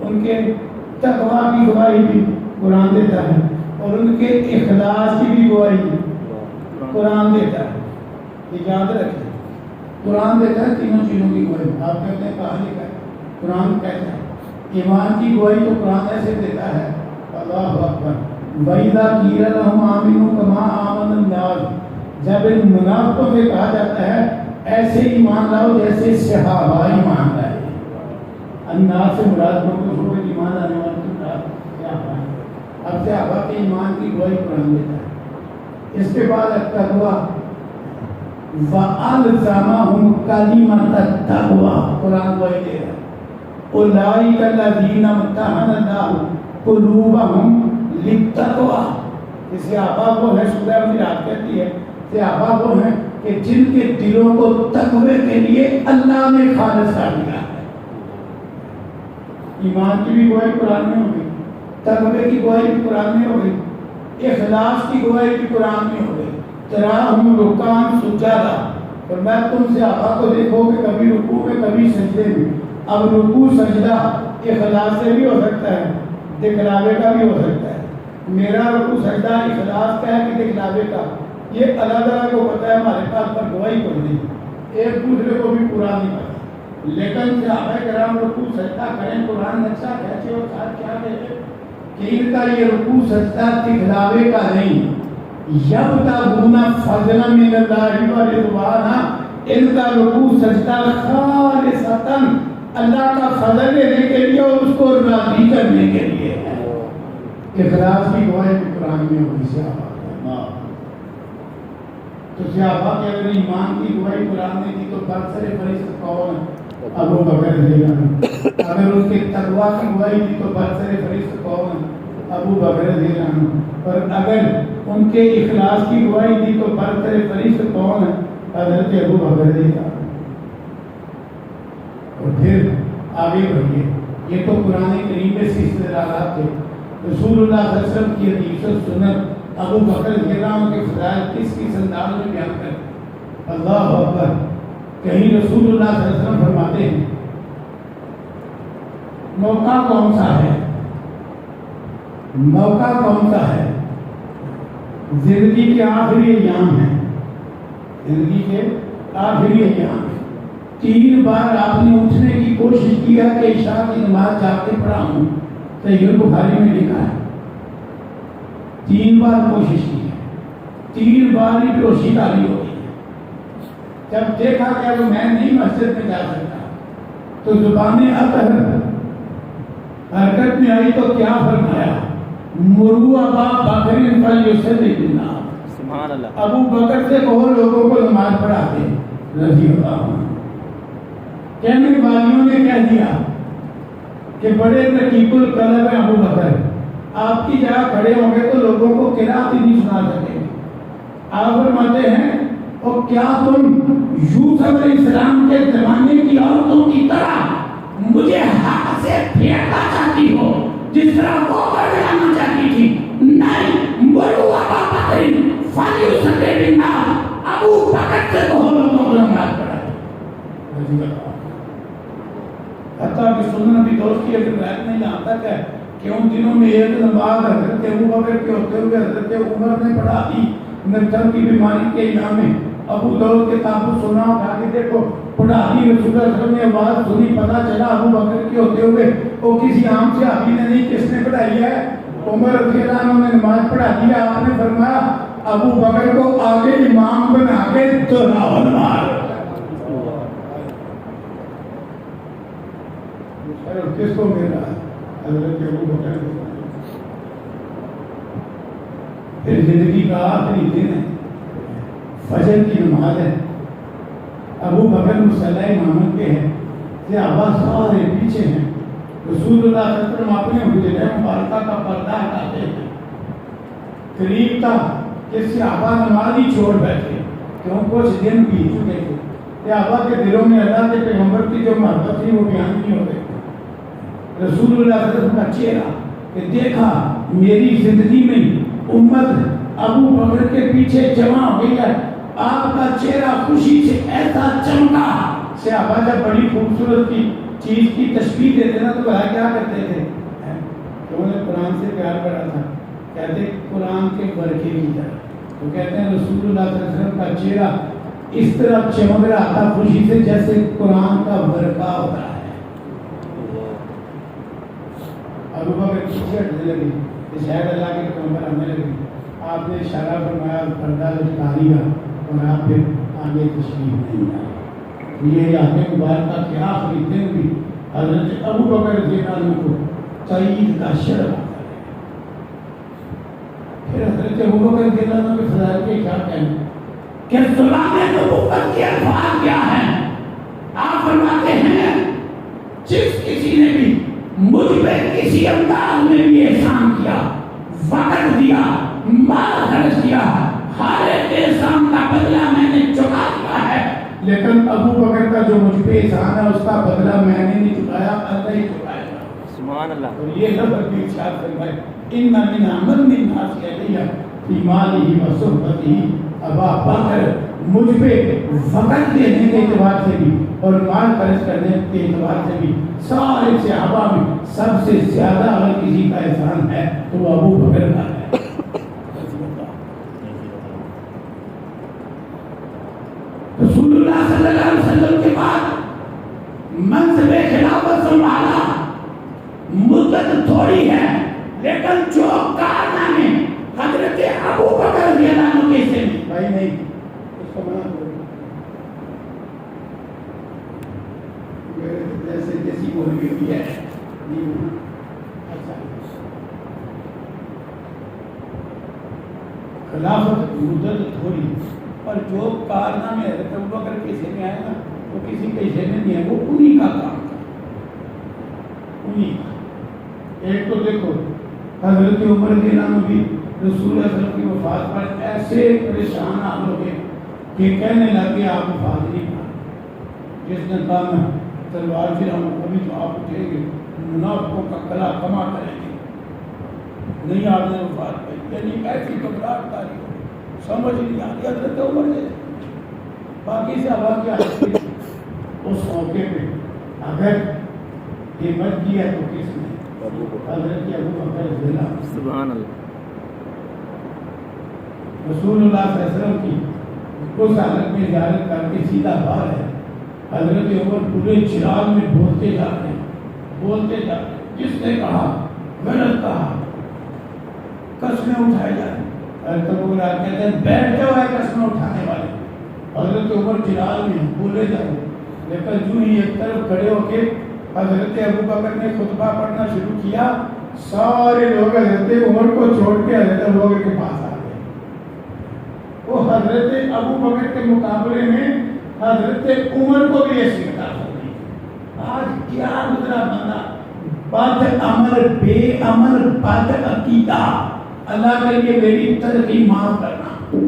ان کے تقویٰ کی گواہی بھی قرآن دیتا ہے، اور ان کے اخلاص کی بھی گواہی قرآن دیتا ہے۔ یہ یاد رکھیں، قرآن دیتا ہے تینوں چیزوں کی گواہی۔ آپ کہتے ہیں کہاں لکھا ہے؟ قرآن کہتا ہے ایمان کی گواہی تو قرآن ایسے دیتا ہے، اللہ اکبر، وَإِذَا قِيلَ لَهُمْ آمِنُوا كَمَا آمَنَ النَّاسُ، جب ان منافقوں سے کہا جاتا ہے ایسے ایمان لاؤ جیسے صحابہ ایمان لائے۔ الناس سے مراد لوگوں کے ایمان لانے والوں سے مراد صحابہ ہیں۔ اب صحابہ کے ایمان کی گواہی قرآن دیتا ہے۔ اس کے بعد التقویٰ، وَأَلْزَمَهُمْ كَلِمَةَ التَّقْوَىٰ، قرآن گواہی دے رہا ہے، أُولَٰئِكَ الَّذِينَ امْتَحَنَ اللَّهُ قُلُوبَهُمْ لِلتَّقْوَىٰ۔ اس صحابہ وہ ہے، سورہ حجرات کہتی ہے صحابہ وہ ہیں کہ جن کے دلوں کو تقوی کے لیے اللہ نے خالص کر دیا ہے۔ ایمان کی بھی گواہی قرآن میں ہو گئی، تقوی کی گواہی بھی قرآن میں ہو گئی، اخلاص کی گواہی بھی قرآن میں ہو گئی۔ تراہم رکعان سجدہ، اور میں تم سے آقا کو دیکھو کہ کبھی رکوع میں کبھی سجدے میں۔ اب رکوع سجدہ اخلاص سے بھی ہو سکتا ہے، دکھلاوے کا بھی ہو سکتا ہے۔ میرا رکوع سجدہ اخلاص کا ہے کہ دکھلاوے کا، یہ اللہ تعالیٰ کو پتہ ہے، ہمارے پاس پر گواہی کوئی نہیں، ایک دوسرے کو بھی پورا نہیں پتا۔ لیکن صحابہ کرام رکوع سجدہ کریں، قرآن نقشہ کہتے اور ساتھ کیا کہتے کہ ان کا یہ رکوع سجدہ دکھلاوے کا نہیں، یبتغون فضلا من اللہ ورضوانا، ان کا رکوع سجدہ خالصتاً اللہ کا فضل لینے کے لیے اور اس کو راضی کرنے کے لیے ہے۔ اخلاص کی گواہی بھی قرآن میں ہوئی صحابہ۔ تو صحابہ کے اگر ایمان کی گواہی قرآن نے دی تو برسر فہرست کون ہے؟ ابو بکر رضی اللہ عنہ۔ اگر ان کے تقویٰ کی گواہی دی تو برسر فہرست کون ہے؟ ابو بکر رضی اللہ عنہ۔ اور اگر ان کے اخلاص کی گواہی دی تو برسر فہرست کون ہے؟ حضرت ابو بکر رضی اللہ عنہ۔ اور پھر آگے بڑھیے، یہ تو قرآن کریم میں سے استدلالات تھے، رسول اللہ صلی اللہ علیہ وسلم کی حدیث و سنت، ابو بکر رضی اللہ عنہ کے فضائل کس انداز میں بیان کریں۔ اللہ اکبر، کہیں رسول اللہ صلی اللہ علیہ وسلم فرماتے ہیں موقع کون سا ہے، موقع کون سا ہے؟ زندگی کے آخری ایام ہیں، زندگی کے آخری ایام ہیں۔ 3 بار آپ نے اٹھنے کی کوشش کیا کہ عشاء کی نماز جا کے پڑھا ہوں، صحیح بخاری میں لکھا ہے 3 بار کوشش کی ہے، 3 بار ہی بیہوشی تاری ہو گئی ہے۔ جب دیکھا کہ اب میں نہیں مسجد میں جا سکتا تو زبان اطہر حرکت میں آئی تو کیا فرمایا؟ مرو ابا بکر فلیصلی بالناس، سبحان اللہ، ابو بکر سے کہو لوگوں کو نماز پڑھا دے رضی اللہ عنہ۔ کہنے والیوں نے کہہ دیا کہ بڑے رقیب القلب ہیں ابو بکر، آپ کی جگہ کھڑے ہوں گے تو لوگوں کو قرات ہی نہیں سنا سکیں گے۔ آپ فرماتے ہیں اور کیا تم یوسف علیہ السلام کے زمانے کی عورتوں کی طرح مجھے ہاتھ سے پھیرنا چاہتی ہو جس طرح وہ کرنا چاہتی تھی؟ نہیں، مرو ابا بکر فلیصلی بالناس، ابو بکر سے کہو لوگوں کو نماز پڑھائے۔ حتیٰ کہ سنن بھی دوست کی اگر روایت میں یہاں تک ہے کہ ان دنوں میں ایک نماز حضرت ابوبکر کے ہوتے ہوئے حضرت عمر نے پڑھا دی نرجم کی بیماری کے علاج میں. ابو داؤد کے تابوت سنا اٹھا کے دیکھو پڑھا دی رسول اللہ صلی اللہ علیہ وسلم نے آواز سنی پتہ چلا ابوبکر کے ہوتے ہوئے وہ کسی عام صحابی نے نہیں کس نے پڑھائی ہے عمر رضی اللہ عنہ نے نماز پڑھا دی. آپ نے فرمایا ابو بکر کو آگے امام بنا کے دہراؤ نماز. کس کو مل رہا ہے حضرت ابو بکر کو. پھر زندگی کا آخری دن ہے فجر کی نماز ہے. ابو بکر مصلی امامت کے ہیں صحابہ سارے پیچھے ہیں. رسول اللہ صلی اللہ علیہ وسلم اپنے حجرہ مبارکہ کا پردہ ہٹاتے ہیں. قریب تھا کہ صحابہ نماز ہی چھوڑ بیٹھے کیوں کچھ دن بیت چکے تھے. صحابہ کے دلوں میں اللہ کے پیغمبر کی جو محبت تھی وہ بیان نہیں ہو رہی. رسول اللہ صلی اللہ علیہ وسلم کا چہرہ کہ دیکھا میری زندگی میں امت ابو بکر کے پیچھے جمع ہو گئی ہے. آپ کا چہرہ خوشی سے ایسا چمکا. صحابہ جب بڑی خوبصورت کی چیز کی تشبیہ دیتے نا تو بھائی کیا کرتے تھے کہ انہیں قرآن سے پیار کرا تھا کہتے قرآن کے برکے کی طرح. تو کہتے ہیں رسول اللہ صلی اللہ علیہ وسلم کا چہرہ اس طرح چمک رہا تھا خوشی سے جیسے قرآن کا برکہ ہوتا ہے. ابو بکر پیچھے ہٹنے لگے کہ شاید اللہ کے پیغمبر آنے لگے. آپ نے اشارہ فرمایا پردہ لٹکا دیا اور آپ پھر آگے تشریف نہیں آئے. یہ آیت مبارکہ کے آخری دن بھی حضرت ابو بکر رضی اللہ عنہ کو تائید کا شرف آتا ہے. پھر حضرت ابو بکر رضی اللہ عنہ کے فضائل کے کیا کہنے کہ زبان نبوت کے الفاظ کیا ہیں. آپ فرماتے ہیں جس کسی نے بھی مجھ پہ کسی انداز میں بھی احسان کیا وقت دیا مال خرچ کیا ہر ایک احسان کا بدلہ میں نے چکا دیا ہے. لیکن ابو بکر کا جو مجھ پہ احسان ہے اس کا بدلہ میں نے نہیں چکایا اللہ ہی چکائے گا. سبحان اللہ. اور یہ لفظ بھی ارشاد فرمائے ان من عمل من ناس الیہ فی مالہ و صحبتہ. ابا بکر مجھ پہ وقت دینے کے اعتبار سے بھی اور مال خرچ کرنے کے اعتبار سے بھی سارے صحابہ میں سب سے زیادہ اگر کسی کا احسان ہے تو وہ ابو بکر کا ہے. رسول اللہ صلی اللہ علیہ وسلم کے بعد منصب خلافت سنبھالا مدت تھوڑی ہے لیکن جو کارنامے حضرت ابو بکر رضی اللہ عنہ کے سے بھائی نہیں اس کو منع کرو جیسے جیسی بول گئی ہے خلافت مدت تھوڑی اور جو کارنامے حضرت ابو بکر کے حصے میں آئے نا وہ کسی کے حصے میں نہیں ہے. وہ انہی کا کام تھا انہی کا. ایک تو دیکھو حضرت عمر رضی اللہ عنہ بھی رسول اللہ صلی اللہ علیہ وسلم کی وفات پر ایسے پریشان آپ لوگ کہ کہنے لگے آپ وفات نہیں پا جس نے کہا میں تلوار چلاؤں ابھی تو آپ اٹھیں گے منافقوں کا کلا کما کریں گے. نہیں آپ نے وفات پائی یعنی ایسی گھبراہٹ تاری ہو سمجھ نہیں آتی. حضرت عمر نے باقی صحابہ کی حالت اس موقع پہ اگر یہ مت کیا تو کس نے حضرت ابو بکر رضی اللہ عنہ. سبحان اللہ. رسول اللہ صلی اللہ علیہ وسلم کی اس حالت میں زیارت کر کے سیدھا باہر ہے. حضرت عمر پورے چراغ میں بولتے جاتے ہیں بولتے جاتے ہیں. جس نے کہا غلط کہا قسمیں اٹھائے جاتے ہیں. حضرت ابو بکر کہتے ہیں بیٹھے ہوئے قسمیں اٹھانے والے. حضرت عمر چراغ میں بولے جاتے لیکن جو ہی ایک طرف کھڑے ہو کے حضرت ابو بکر نے خطبہ پڑھنا شروع کیا سارے لوگ حضرت عمر کو چھوڑ کے حضرت ابو بکر کے پاس آ گئے. وہ حضرت ابو بکر کے مقابلے میں حضرت عمر کو بھی ایسی عطا ہو گئی. آج کیا گزرا بندہ بد عمل بے عمل بد عقیدہ اللہ کے لیے میری ترقی معاف کرنا.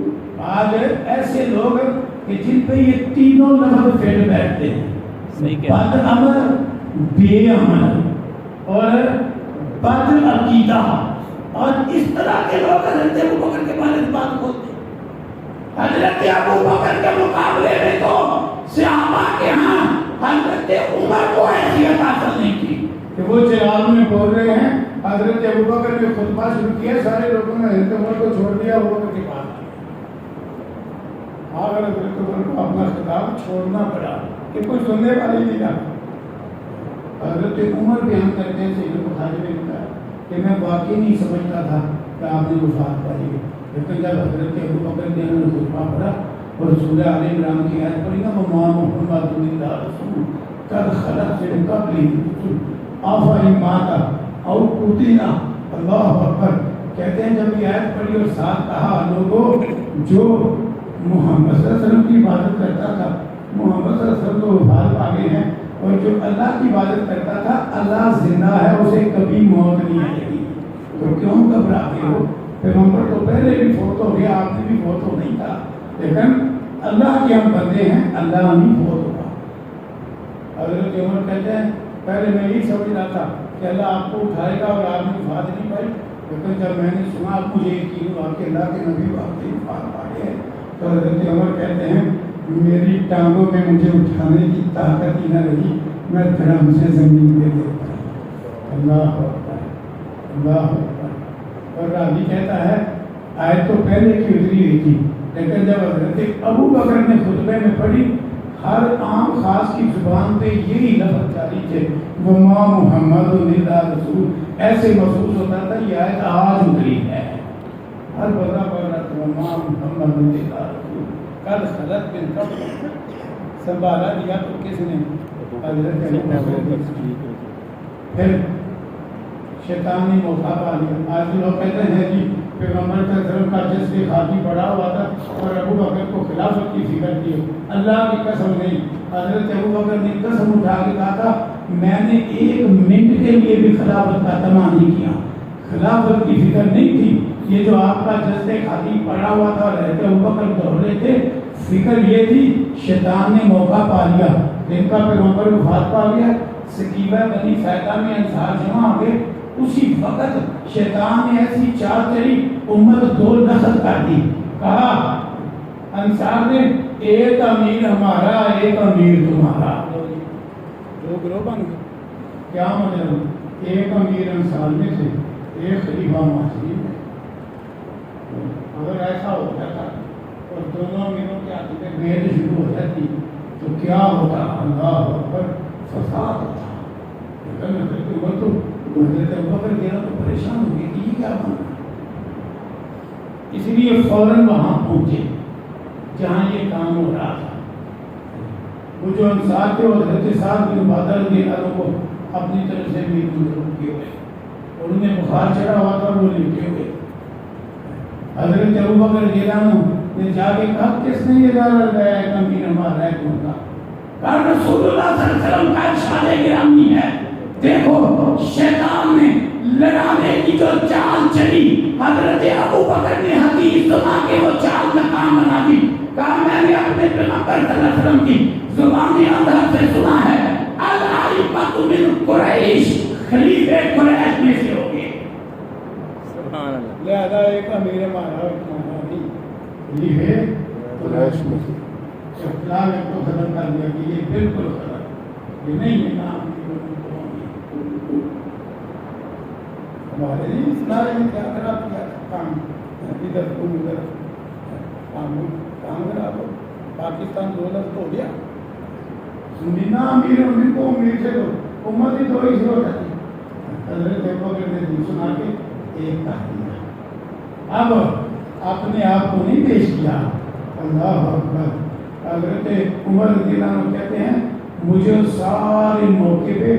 آج ایسے لوگ کہ جن پہ یہ تینوں لفظ پھیل بیٹھتے ہیں بد عمل بے عمل اور بد عقیدہ اور اس طرح کے لوگ حضرت ابو بکر کے بارے میں بات بولتے ہیں. حضرت ابو بکر کے مقابلے میں تو صحابہ کے ہاں حضرت عمر کو ایسی عطا نہیں کی کہ وہ چراغ میں بول رہے ہیں حضرت ابوبکر نے خطبہ شروع کیا، سارے لوگوں نے حضرت عمر کو چھوڑ دیا، ابوبکر کے پاس آگے حضرت عمر کو اپنا خطاب چھوڑنا پڑا کہ کوئی سننے والی نہیں تھا۔ حضرت عمر بیان کرتے ہیں صحیح بخاری میں لکھا ہے کہ میں واقعی نہیں سمجھتا تھا کہ آپ نے وفات پائی ہے، لیکن جب حضرت ابوبکر نے خطبہ پڑھا اور سورہ آل عمران کی آیت پڑھی نا، وما محمد الا رسول قد خلت من قبلہ الرسل افإن مات او قتل، اللہ اکبر، کہتے ہیں جب یہ آیت پڑھی اور ساتھ کہا لوگوں جو محمد صلی اللہ علیہ وسلم کی عبادت کرتا تھا، محمد صلی اللہ علیہ وسلم تو وفات پا گئے ہیں، اور جو اللہ کی عبادت کرتا تھا اللہ زندہ ہے، اسے کبھی موت نہیں آئے گی، تو کیوں گھبرا گئے ہو؟ پیغمبر تو پہلے بھی فوت ہو گیا، آپ نے بھی فوت ہو نہیں تھا، لیکن اللہ کے ہم بندے ہیں، اللہ نہیں فوت ہوگا۔ حضرت عمر کہتے ہیں پہلے میں یہی سمجھ رہا تھا کہ اللہ آپ کو اٹھائے گا اور آپ نے وفات نہیں پائی، لیکن جب میں نے سنا مجھے یقین ہوا کہ اللہ کے نبی واقعی وفات پا گئے، تو حضرت عمر کہتے ہیں میری ٹانگوں میں مجھے اٹھانے کی طاقت ہی نہ رہی، میں دھڑام سے زمین پہ گر پڑا۔ اللہ اکبر، اللہ اکبر۔ اور راوی کہتا ہے آیت تو پہلے کی اتری ہوئی تھی، لیکن جب حضرت ابوبکر نے خطبے میں پڑھی، ہر عام خاص کی زبان پہ یہی لفظ جاری تھے، وما محمد الا رسول، ایسے محسوس ہوتا تھا یہ آیت آج اتری ہے، ہر بندہ پڑھ رہا تھا وما محمد الا رسول قد خلت من قبل، سنبھالا دیا تو کس نے؟ حضرت ابوبکر۔ پھر شیطان نے موقع پا لیا، آج لوگ کہتے ہیں جی پیغمبر کا دھرم کا جذبے خاطی پڑا ہوا تھا اور ابوبکر کو خلافت کی فکر تھی، اللہ کی قسم نہیں، حضرت ابوبکر نے قسم اٹھا کے کہا تھا میں نے ایک منٹ کے لیے بھی خلافت کا تمنا نہیں کیا، خلافت کی فکر نہیں تھی، یہ جو آپ کا جذبے خاطی پڑا ہوا تھا حضرت ابوبکر دوڑ رہے تھے، فکر یہ تھی شیطان نے موقع پا لیا، ان کا پیغمبر وفات پا گیا، سکیبہ بنی فیدہ میں انصار جمع آ گئے، اسی وقت شیطان نے ایسی چال چلی امت دو نسل کر دی، کہا انصار نے ایک امیر ہمارا ایک امیر تمہارا، دو گروہ بن گئے، کیا مطلب؟ ایک امیر انصار میں سے ایک خلیفہ مہاجرین میں، اگر ایسا ہو جاتا اور دونوں امیروں کے ہاتھ میں بھیڑ شروع ہو جاتی تو کیا ہوتا؟ اللہ اکبر، فساد ہوتا۔ لیکن حضرت عمر تو حضرت ابوبکر دینا تو پریشان ہو گئی کہ یہ کیا بنا، اس لیے فوراً وہاں پہنچے جہاں یہ کام ہو رہا تھا۔ وہ جو انصار تھے وہ حضرت سعد بن عبادہ رضی اللہ عنہ کو اپنی طرف سے بھی منظور کیے ہوئے، انہوں نے بخار چڑھا ہوا تھا وہ لکھے ہوئے، حضرت ابوبکر رضی اللہ عنہ نے جا کے کہا کس نے یہ دعویٰ لگایا ہے کہ امیر ہمارا ہے کون کا؟ کہا رسول اللہ صلی اللہ علیہ وسلم کا ارشاد گرامی ہے، دیکھو شیطان نے لڑانے کی جو چال چلی، حضرت ابوبکر نے حدیث سنا کے وہ چال ناکام بنا دی، کہا میں نے اپنے پیغمبر صلی اللہ علیہ وسلم کی زبان اندر سے سنا ہے الائمۃ من قریش، خلیفہ قریش میں سے ہو گئے، سبحان اللہ، لہذا ایک امیر ہمارا خلیفہ قریش میں سے اختلاف کو ختم کر دیا کہ یہ بالکل غلط، یہ نہیں ہے نام ہمارے لیے اسلام میں کیا خراب کیا کام، ادھر تم ادھر کام خراب ہو، پاکستان دولت ہو گیا، بنا امیر امیر کو امیر سے دو، امت ہی تو اس ہو جاتی۔ حضرت ابوبکر نے دل سنا کے ایک کہا دیا، اب اپنے آپ کو نہیں پیش کیا، اللہ اکبر۔ حضرت عمر رضی اللہ عنہ کہتے ہیں مجھے سارے موقع پہ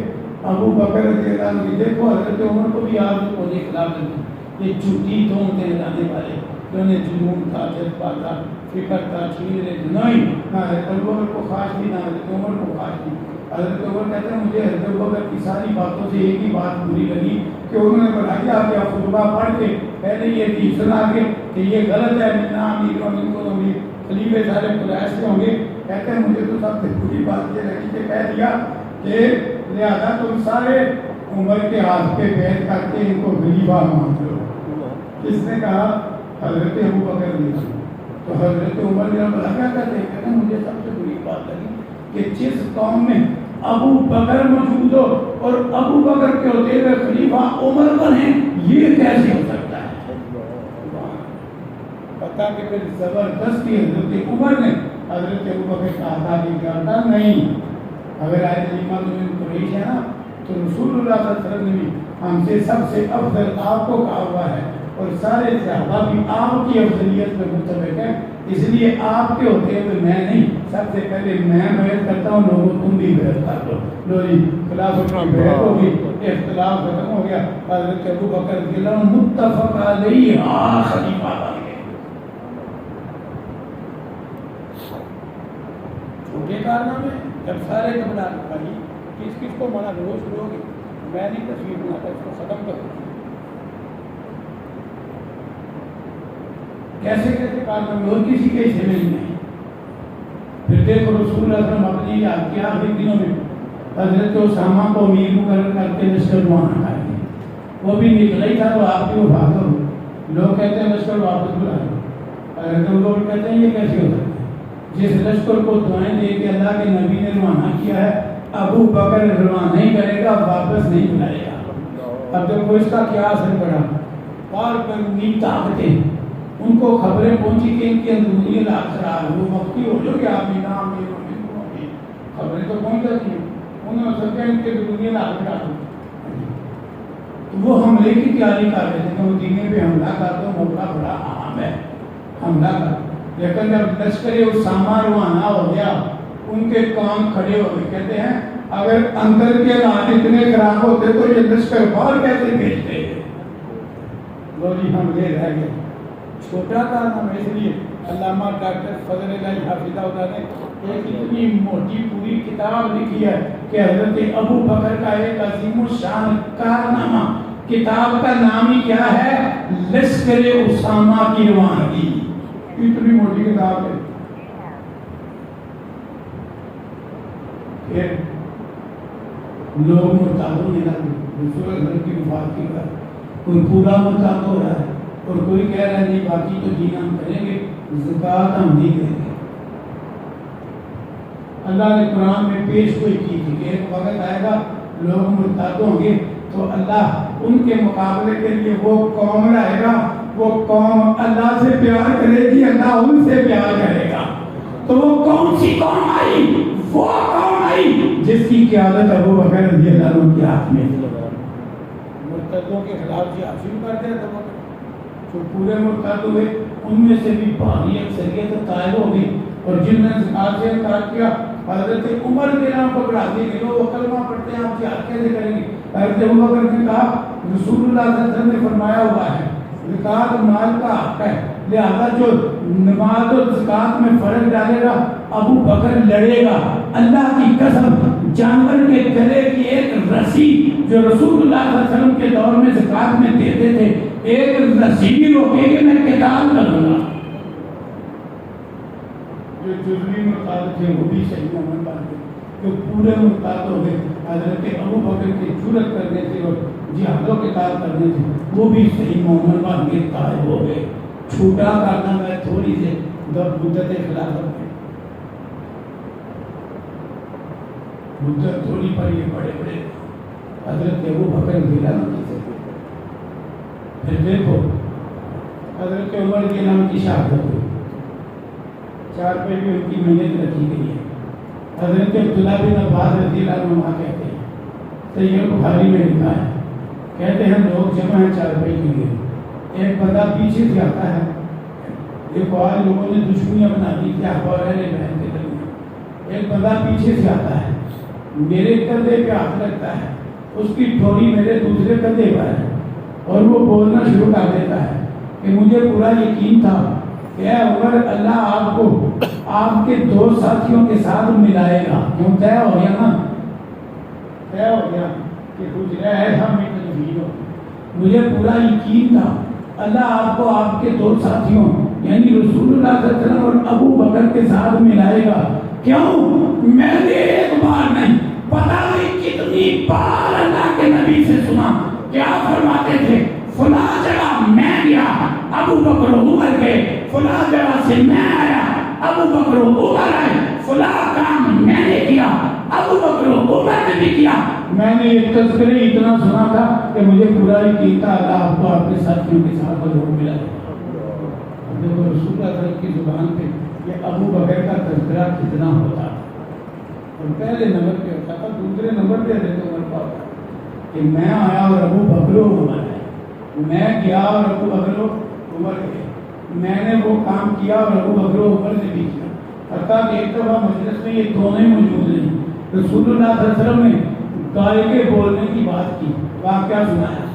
ابوبکر رضی اللہ عنہ، دیکھو حضرت عمر کو بھی آپ کو نہیں خلاف دیتی، یہ جھوٹی دھونتے جانے والے، انہیں جنون تھا، جذبہ تھا، فکر تھا، چھین لے نہیں، نہ حضرت ابوبکر کو خواہش تھی نہ حضرت عمر کو خواہش تھی۔ حضرت عمر کہتے ہیں مجھے حضرت ابوبکر کی ساری باتوں سے ایک ہی بات بری لگی کہ انہوں نے بتایا کہ آپ خطبہ پڑھ کے پہلے یہ چیز سنا کے کہ یہ غلط ہے، نہ امیر و امیر کو امیر خلیفے سارے قریش کے ہوں گے، کہتے ہیں مجھے تو سب سے بری بات یہ لگی کہ کہہ دیا کہ لہذا تم سارے عمر کے ہاتھ پہ بیٹھ کر کے ان کو خلیفہ مان لو۔ کس نے کہا؟ حضرت ابوبکر نے۔ تو حضرت عمر نے بولا کیا کہتے ہیں؟ کہتے ہیں مجھے سب سے بری بات لگی کہ جس قوم میں ابو بکر موجود ہو اور ابو بکر کے ہوتے ہوئے خلیفہ عمر بنے، یہ کیسے ہو سکتا ہے؟ پتا کہ پھر زبردستی حضرت عمر نے حضرت ابو بکر کا آزادی کیا تھا نہیں، اگر آئے علیمہ تمہیں قریش ہے نا تو رسول اللہ صلی اللہ علیہ وسلم نے بھی ہم سے سب سے افضل آپ کو کہا ہوا ہے، اور سارے صحابہ بھی آپ کی افضلیت میں متفق ہیں، اس لیے آپ کے ہوتے ہوئے میں نہیں، سب سے پہلے میں بیعت کرتا ہوں، لوگوں تم بھی بیعت کر دو، لو جی خلافت کی بیعت ہوگی، اختلاف ختم ہو گیا، حضرت ابو بکر رضی اللہ عنہ متفق علیہ خلیفہ بن گئے۔ چھوٹے کارنامے جب سارے گھبرا بھائی کس کس کو منع روز کرو گے، میں نہیں تصویر بناتا، اس کو ختم کرو، کیسے کیسے کارنامے اور کسی کے حصے میں نہیں۔ پھر دیکھو رسول اللہ صلی اللہ علیہ وسلم اپنی یاد کیا آخری دنوں میں حضرت اسامہ کو امیر مقرر کر کے لشکر روانہ کر دیا، وہ بھی نکلا ہی تھا تو آپ کی وفات ہو، لوگ کہتے ہیں لشکر واپس بلا لو، حضرت لوگ کہتے ہیں یہ کیسے ہو سکتا ہے؟ جس لشکر کو دعائیں دے کے اللہ کے نبی نے روانہ کیا ہے، ابو بکر روانہ نہیں کرے گا، واپس نہیں بلائے گا۔ اب دیکھو اس کا کیا اثر پڑا، بار قانونی طاقتیں ان کو خبریں پہنچی کہ ان کی اندرونی حالات خراب، وہ مفتی ہو جو کہ آپ نام خبریں تو پہنچ جاتی ہیں، انہوں نے سمجھا ان کے اندرونی حالات خراب، وہ حملے کی تیاری کر رہے تھے کہ مدینے پہ حملہ کر دو، موقع بڑا اہم ہے حملہ کر، لیکن جب لشکر اسامہ روانہ ہو گیا ان کے کام کھڑے ہو گئے، کہتے ہیں اگر اندر کے حالات اتنے خراب ہوتے تو یہ لشکر باہر کیسے بھیجتے؟ لو جی حملے رہ گئے، چھوٹا کارنامہ۔ اس لیے علامہ ڈاکٹر فضل اللہ حافظہ اللہ نے ایک اتنی موٹی پوری کتاب لکھی ہے کہ حضرت ابو بکر کا ایک عظیم الشان کارنامہ، کتاب کا نام ہی کیا ہے؟ لشکر اسامہ کی روانگی، اتنی موٹی کتاب ہے۔ پھر لوگ مرتاد ہونے لگے، رسول اللہ کی وفات کی بات، کوئی پورا مرتاد ہو رہا ہے اور کوئی کہہ رہا ہے نہیں باقی تو جینا ہم کریں گے، زکوٰۃ ہم نہیں دیں گے۔ اللہ نے قرآن میں پیش کوئی کی تھی کہ ایک وقت آئے گا لوگ مرتاد ہوں گے تو اللہ ان کے مقابلے کے لیے وہ قوم لائے گا، وہ قوم اللہ سے پیار کرے گی، اللہ ان سے پیار کرے گا۔ تو وہ کون سی قوم آئی؟ وہ قوم آئی جس کی قیادت ابو بکر رضی اللہ عنہ کے ہاتھ میں، مرتدوں کے خلاف جہاد شروع کر دیا تھا، جو پورے مرتد ہوئے ان میں سے بھی بھاری اکثریت طائب ہو گئی، اور جن نے زکوٰۃ سے انکار کیا حضرت عمر کے نام پر بڑھا دیے کہ لوگ کلمہ پڑھتے ہیں آپ جہاد کیسے کریں گے؟ حضرت ابو بکر نے کہا رسول اللہ صلی اللہ علیہ وسلم نے فرمایا ہوا ہے زکوٰۃ مال کا حق ہے، لہذا جو نماز اور زکوٰۃ میں فرق ڈالے گا ابو بکر لڑے گا۔ اللہ کی قسم جانور کے گلے کی ایک رسی جو رسول اللہ صلی اللہ علیہ وسلم کے دور میں زکوٰۃ میں دیتے تھے، ایک رسی بھی روکے گی میں قتال کروں گا۔ جو جزوی مرتاد تھے وہ بھی صحیح مومن بن گئے، جو پورے مرتاد ہو گئے حضرت ابو بکر کی جرأت کرنے سے اور جہاد و قتال کرنے سے وہ بھی صحیح مومن بن گئے، طائب ہو گئے۔ چھوٹا کرنا میں تھوڑی سے مدت خلافت میں، مدت تھوڑی پر یہ بڑے بڑے حضرت ابو بکر رضی اللہ عنہ سے۔ پھر دیکھو حضرت عمر کے نام کی شہادت ہوئی، 4 پہ بھی ان کی میت رکھی گئی ہے۔ حضرت عبداللہ بن عباس رضی اللہ عنہ کہتے ہیں، صحیح بخاری میں لکھا ہے، کہتے ہیں لوگ جمع ہیں 4 پہ کے لیے، ایک بندہ پیچھے سے آتا ہے، ایک اور لوگوں نے دشمنیاں بنا دی تھی احباب اہل بیت کے درمیان، ایک بندہ پیچھے سے آتا ہے، میرے کندھے پہ ہاتھ رکھتا ہے، اس کی ٹھوڑی میرے دوسرے کندھے پر ہے، اور وہ بولنا شروع کر دیتا ہے کہ مجھے پورا یقین تھا کہ اے عمر اللہ آپ کو آپ کے 2 ساتھیوں کے ساتھ ملائے گا، کیوں طے ہو گیا نا، طے ہو گیا کہ کچھ ایسا میں تجویز ہو، مجھے پورا یقین تھا اللہ آپ کو آپ کے 2 ساتھیوں یعنی رسول اللہ صلی اللہ علیہ وسلم اور ابو بکر کے ساتھ ملائے گا۔ کیوں؟ میں نے ایک بار نہیں پتہ نہیں کتنی بار اللہ کے نبی سے سنا، کیا فرماتے تھے فلاں جگہ میں گیا ابو بکر عمر گئے، فلاں جگہ سے میں آیا ابو بکر عمر آئے، فلاں کام میں نے کیا ابو بکر عمر نے بھی کیا، میں نے یہ تذکرے اتنا سنا تھا کہ مجھے پورا یقین تھا اللہ آپ کو آپ کے ساتھیوں کے ساتھ ضرور ملا ہے۔ دیکھو رسول اللہ صلی اللہ علیہ وسلم کی زبان پہ یہ ابو بکر کا تذکرہ کتنا ہوتا ہے، اور پہلے نمبر پہ ہوتا تھا، دوسرے نمبر پہ حضرت عمر کا ہوتا کہ میں آیا اور ابو بکر و عمر ہے، میں گیا اور ابو بکر و عمر گئے، میں نے وہ کام کیا اور ابو بکر و عمر نے بھی کیا، حتیٰ کہ ایک دفعہ مجلس میں یہ دونوں ہی موجود نہیں، رسول اللہ صلی اللہ علیہ وسلم نے گائے کے بولنے کی بات کی، واقعہ سنایا،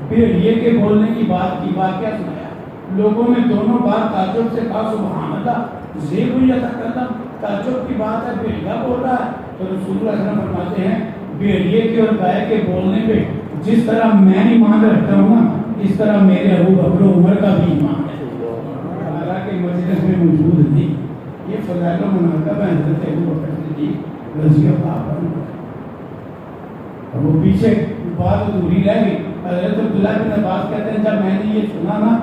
بھیڑیے کے بولنے کی بات کی، واقعہ سنایا، لوگوں نے دونوں بات تعجب سے کہا سبحان اللہ، زیب یتکلم، تعجب کی بات ہے، بھیڑیا بول رہا ہے، تو رسول اللہ صلی اللہ علیہ وسلم فرماتے ہیں بھیڑیے کے اور گائے کے بولنے پہ جس طرح میں ایمان رکھتا ہوں نا، اس طرح میرے ابو بکر و عمر کا بھی ایمان ہے، حالانکہ مجلس میں موجود نہیں۔ یہ فضائل و مناقب ہے حضرت ابو بکر صدیق رضی اللہ عنہ۔ وہ پیچھے بات ادھوری رہ گئی، حضرت عبداللہ بن عباس کہتے ہیں جب میں نے یہ سنا نا،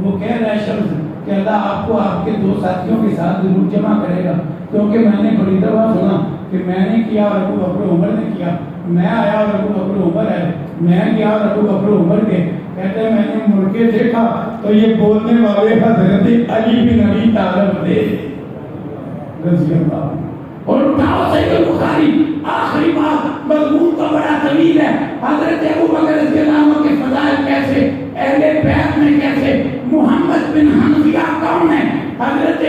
وہ کہہ رہا ہے شخص کہ اللہ آپ کو آپ کے دو ساتھیوں کے ساتھ ضرور جمع کرے گا، کیونکہ میں نے بڑی دفعہ سنا کہ میں نے کیا اور ابو بکر عمر نے کیا، میں آیا اور ابو بکر عمر ہے، میں گیا اور ابو بکر عمر کے، کہتے ہیں میں نے مڑ کے دیکھا تو یہ بولنے والے حضرت علی بن ابی طالب تھے رضی اللہ عنہ۔ اور اٹھاؤ صحیح بخاری آخری بات، مضمون تو بڑا طویل ہے، حضرت ابو بکر رضی اللہ عنہ کے فضائل کیسے، اہل بیت میں کیسے، محمد بن حنفیہ کون ہے، حضرت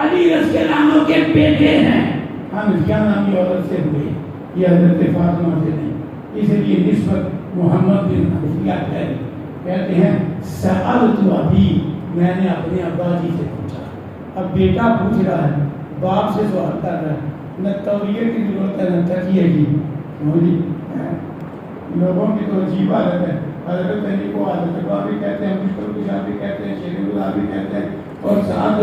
علی رضی اللہ عنہ کے بیٹے ہیں، حنفیہ نامی عورت سے ہوئی، یہ حضرت فاطمہ سے نہیں، اس لیے نسبت محمد بن حنفیہ کہتے ہیں سألت ابی، میں نے اپنے ابا جی سے پوچھا، اب بیٹا پوچھ رہا ہے، باپ سے سوال کر رہا ہے، نہ تولیے کی ضرورت ہے نہ تکیے کی، لوگوں کی تو عجیب حالت ہے، حضرت علی کو حضرت ابا بھی کہتے ہیں، مشکل کشا بھی کہتے ہیں، شیر اللہ بھی کہتے ہیں، اور ساتھ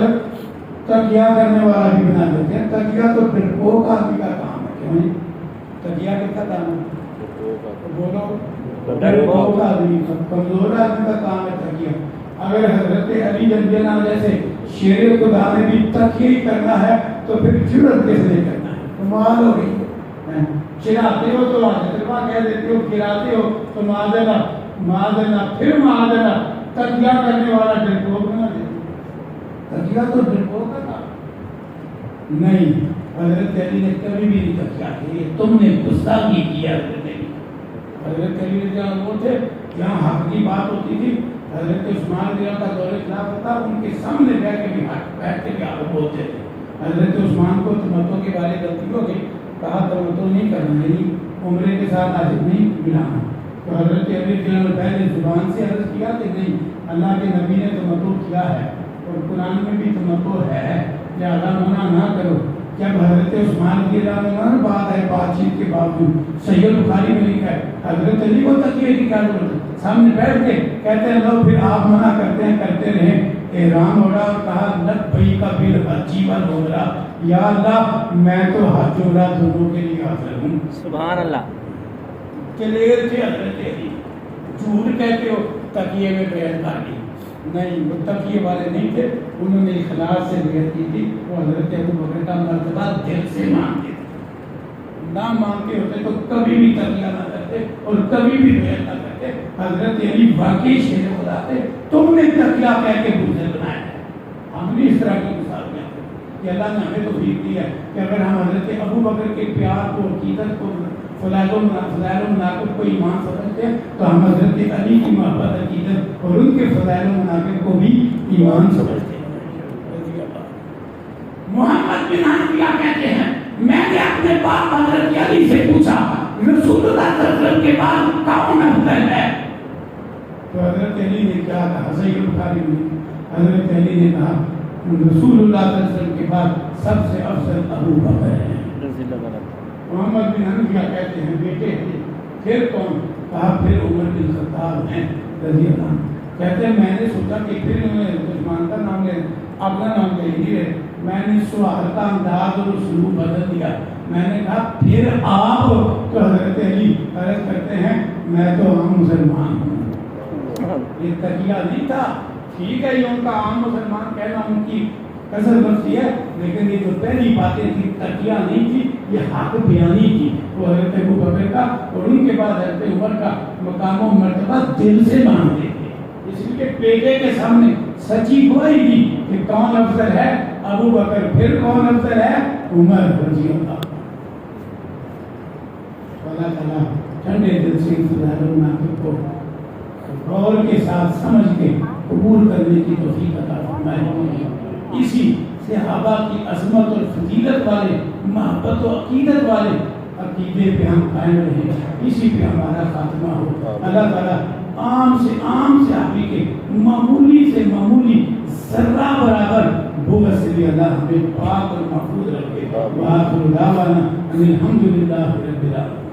تکیہ کرنے والا بھی بنا دیتے ہیں۔ تکیہ تو ڈرپوک آدمی کا کام ہے، کیوں نہیں؟ تکیہ کس کا کام ہے؟ بولو، ڈرپوک آدمی، کمزور آدمی کا کام ہے تکیہ۔ اگر حضرت علی رضی اللہ عنہ جیسے شیر خدا نے بھی تکیہ ہی کرنا ہے تو پھر جرت کس نے کرنا ہے؟ کمال ہو گئی، چراتے ہو تو حضرتبا کہہ دیتے ہو، گراتے ہو تو معاذ اللہ، پھر معاذ اللہ، تکیہ کرنے والا ڈرپوک بنا دیتے، تکیہ تو ڈرپوک کا کام نہیں۔ حضرت علی نے کبھی بھی نہیں تکیہ کیا، تم نے گستاخی کیا حضرت علی۔ حضرت علی رضی اللہ عنہ تھے، جہاں حق کی بات ہوتی تھی، حضرت عثمان رضی اللہ عنہ کا دور خلافت تھا، ان کے سامنے بیٹھ کے بھی بیٹھ کے بھی آپ بولتے تھے۔ حضرت عثمان کو تمتوں کے بارے غلطی ہو گئی، کہا تمتو نہیں کرنا، یعنی عمرے کے ساتھ حاجت نہیں ملانا، تو حضرت علی رضی اللہ عنہ پہلے زبان سے عرض کیا کہ نہیں، اللہ کے نبی نے تمتو کیا ہے اور قرآن میں بھی تمتو ہے، لہذا منع نہ کرو۔ جب حضرت عثمان کی رضی بات ہے، بات چیت کے باوجود صحیح بخاری میں لکھا ہے حضرت علی کو تکیے کی کیا ضرورت ہے، سامنے بیٹھ کے کہتے ہیں لو، پھر آپ منع کرتے ہیں، کرتے رہے، احرام اڑا اور کہا لبیک بالحج والعمرہ، یا اللہ میں تو حج عمرہ دونوں کے لیے حاضر ہوں۔ سبحان اللہ۔ کلیئر تھے حضرت علی، جھوٹ کہتے ہو تکیے میں بیعت کر لی، نہیں، وہ تکیے والے نہیں تھے، انہوں نے اخلاص سے بیعت کی تھی، وہ حضرت ابو بکر کا مرتبہ دل سے مانتے تھے، نہ مانتے ہوتے تو کبھی بھی تکیہ نہ کرتے اور کبھی بھی بیعت نہ کرتے۔ حضرت علی واقعی شیر خدا تھے، تم نے تکیہ کہہ کے بزدل بنایا ہے، ہم نے اس طرح کی مثال دیا کہ اللہ نے ہمیں توفیق دی ہے کہ اگر ہم حضرت ابو بکر کے پیار کو، عقیدت کو، فضائل و مناقب کو ایمان سمجھتے ہیں تو ہم حضرت علی کی محبت، عقیدت اور ان کے فضائل و مناقب کو بھی ایمان سمجھتے ہیں۔ محمد بن حنفیہ کہتے ہیں میں نے اپنے باپ حضرت علی سے پوچھا رسول اللہ صلی اللہ علیہ وسلم کے بعد کون افضل ہے؟ تو حضرت علی نے کیا کہا، صحیح بخاری میں حضرت علی نے کہا رسول اللہ صلی اللہ علیہ وسلم کے بعد سب سے افضل ابو بکر ہے۔ محمد بن حنفیہ کہتے ہیں بیٹے ہیں، پھر کون؟ کہا پھر عمر بن خطاب ہیں رضی اللہ عنہ۔ کہتے ہیں میں نے سوچا کہ پھر انہوں نے عثمان کا نام لے، اپنا نام لے ہی رہے، میں نے سوال کا انداز اور اسلوب بدل دیا، میں نے کہا پھر آپ، تو حضرت علی عرض کرتے ہیں میں تو عام مسلمان ہوں۔ یہ تکیہ نہیں تھا، ٹھیک ہے یہ ان کا عام مسلمان کہنا ان کی کثر بخشی ہے، لیکن یہ جو پہلی باتیں تھی تکیہ نہیں تھی، یہ حق بیانی کی وہ حضرت ابوبکر کا اور ان کے بعد حضرت عمر کا مقام و مرتبہ دل سے مانتے تھے، اس لیے بیٹے کے سامنے سچی گواہی دی کہ کون افضل ہے، ابوبکر، پھر کون افضل ہے، عمر رضی اللہ۔ اللہ تعالیٰ ٹھنڈے دل سے انتظار المنافق کو غور کے ساتھ سمجھ کے قبول کرنے کی توفیق عطا فرمائے۔ اسی صحابہ کی عظمت اور فضیلت والے، محبت و عقیدت والے عقیدے پہ ہم قائم رہیں، اسی پہ ہمارا خاتمہ ہو۔ اللہ تعالیٰ عام سے عام صحابی کے معمولی سے معمولی ذرہ برابر بغض سے بھی اللہ ہمیں پاک اور محفوظ رکھے۔ وآخر دعوانا ان الحمد للہ رب العالمین۔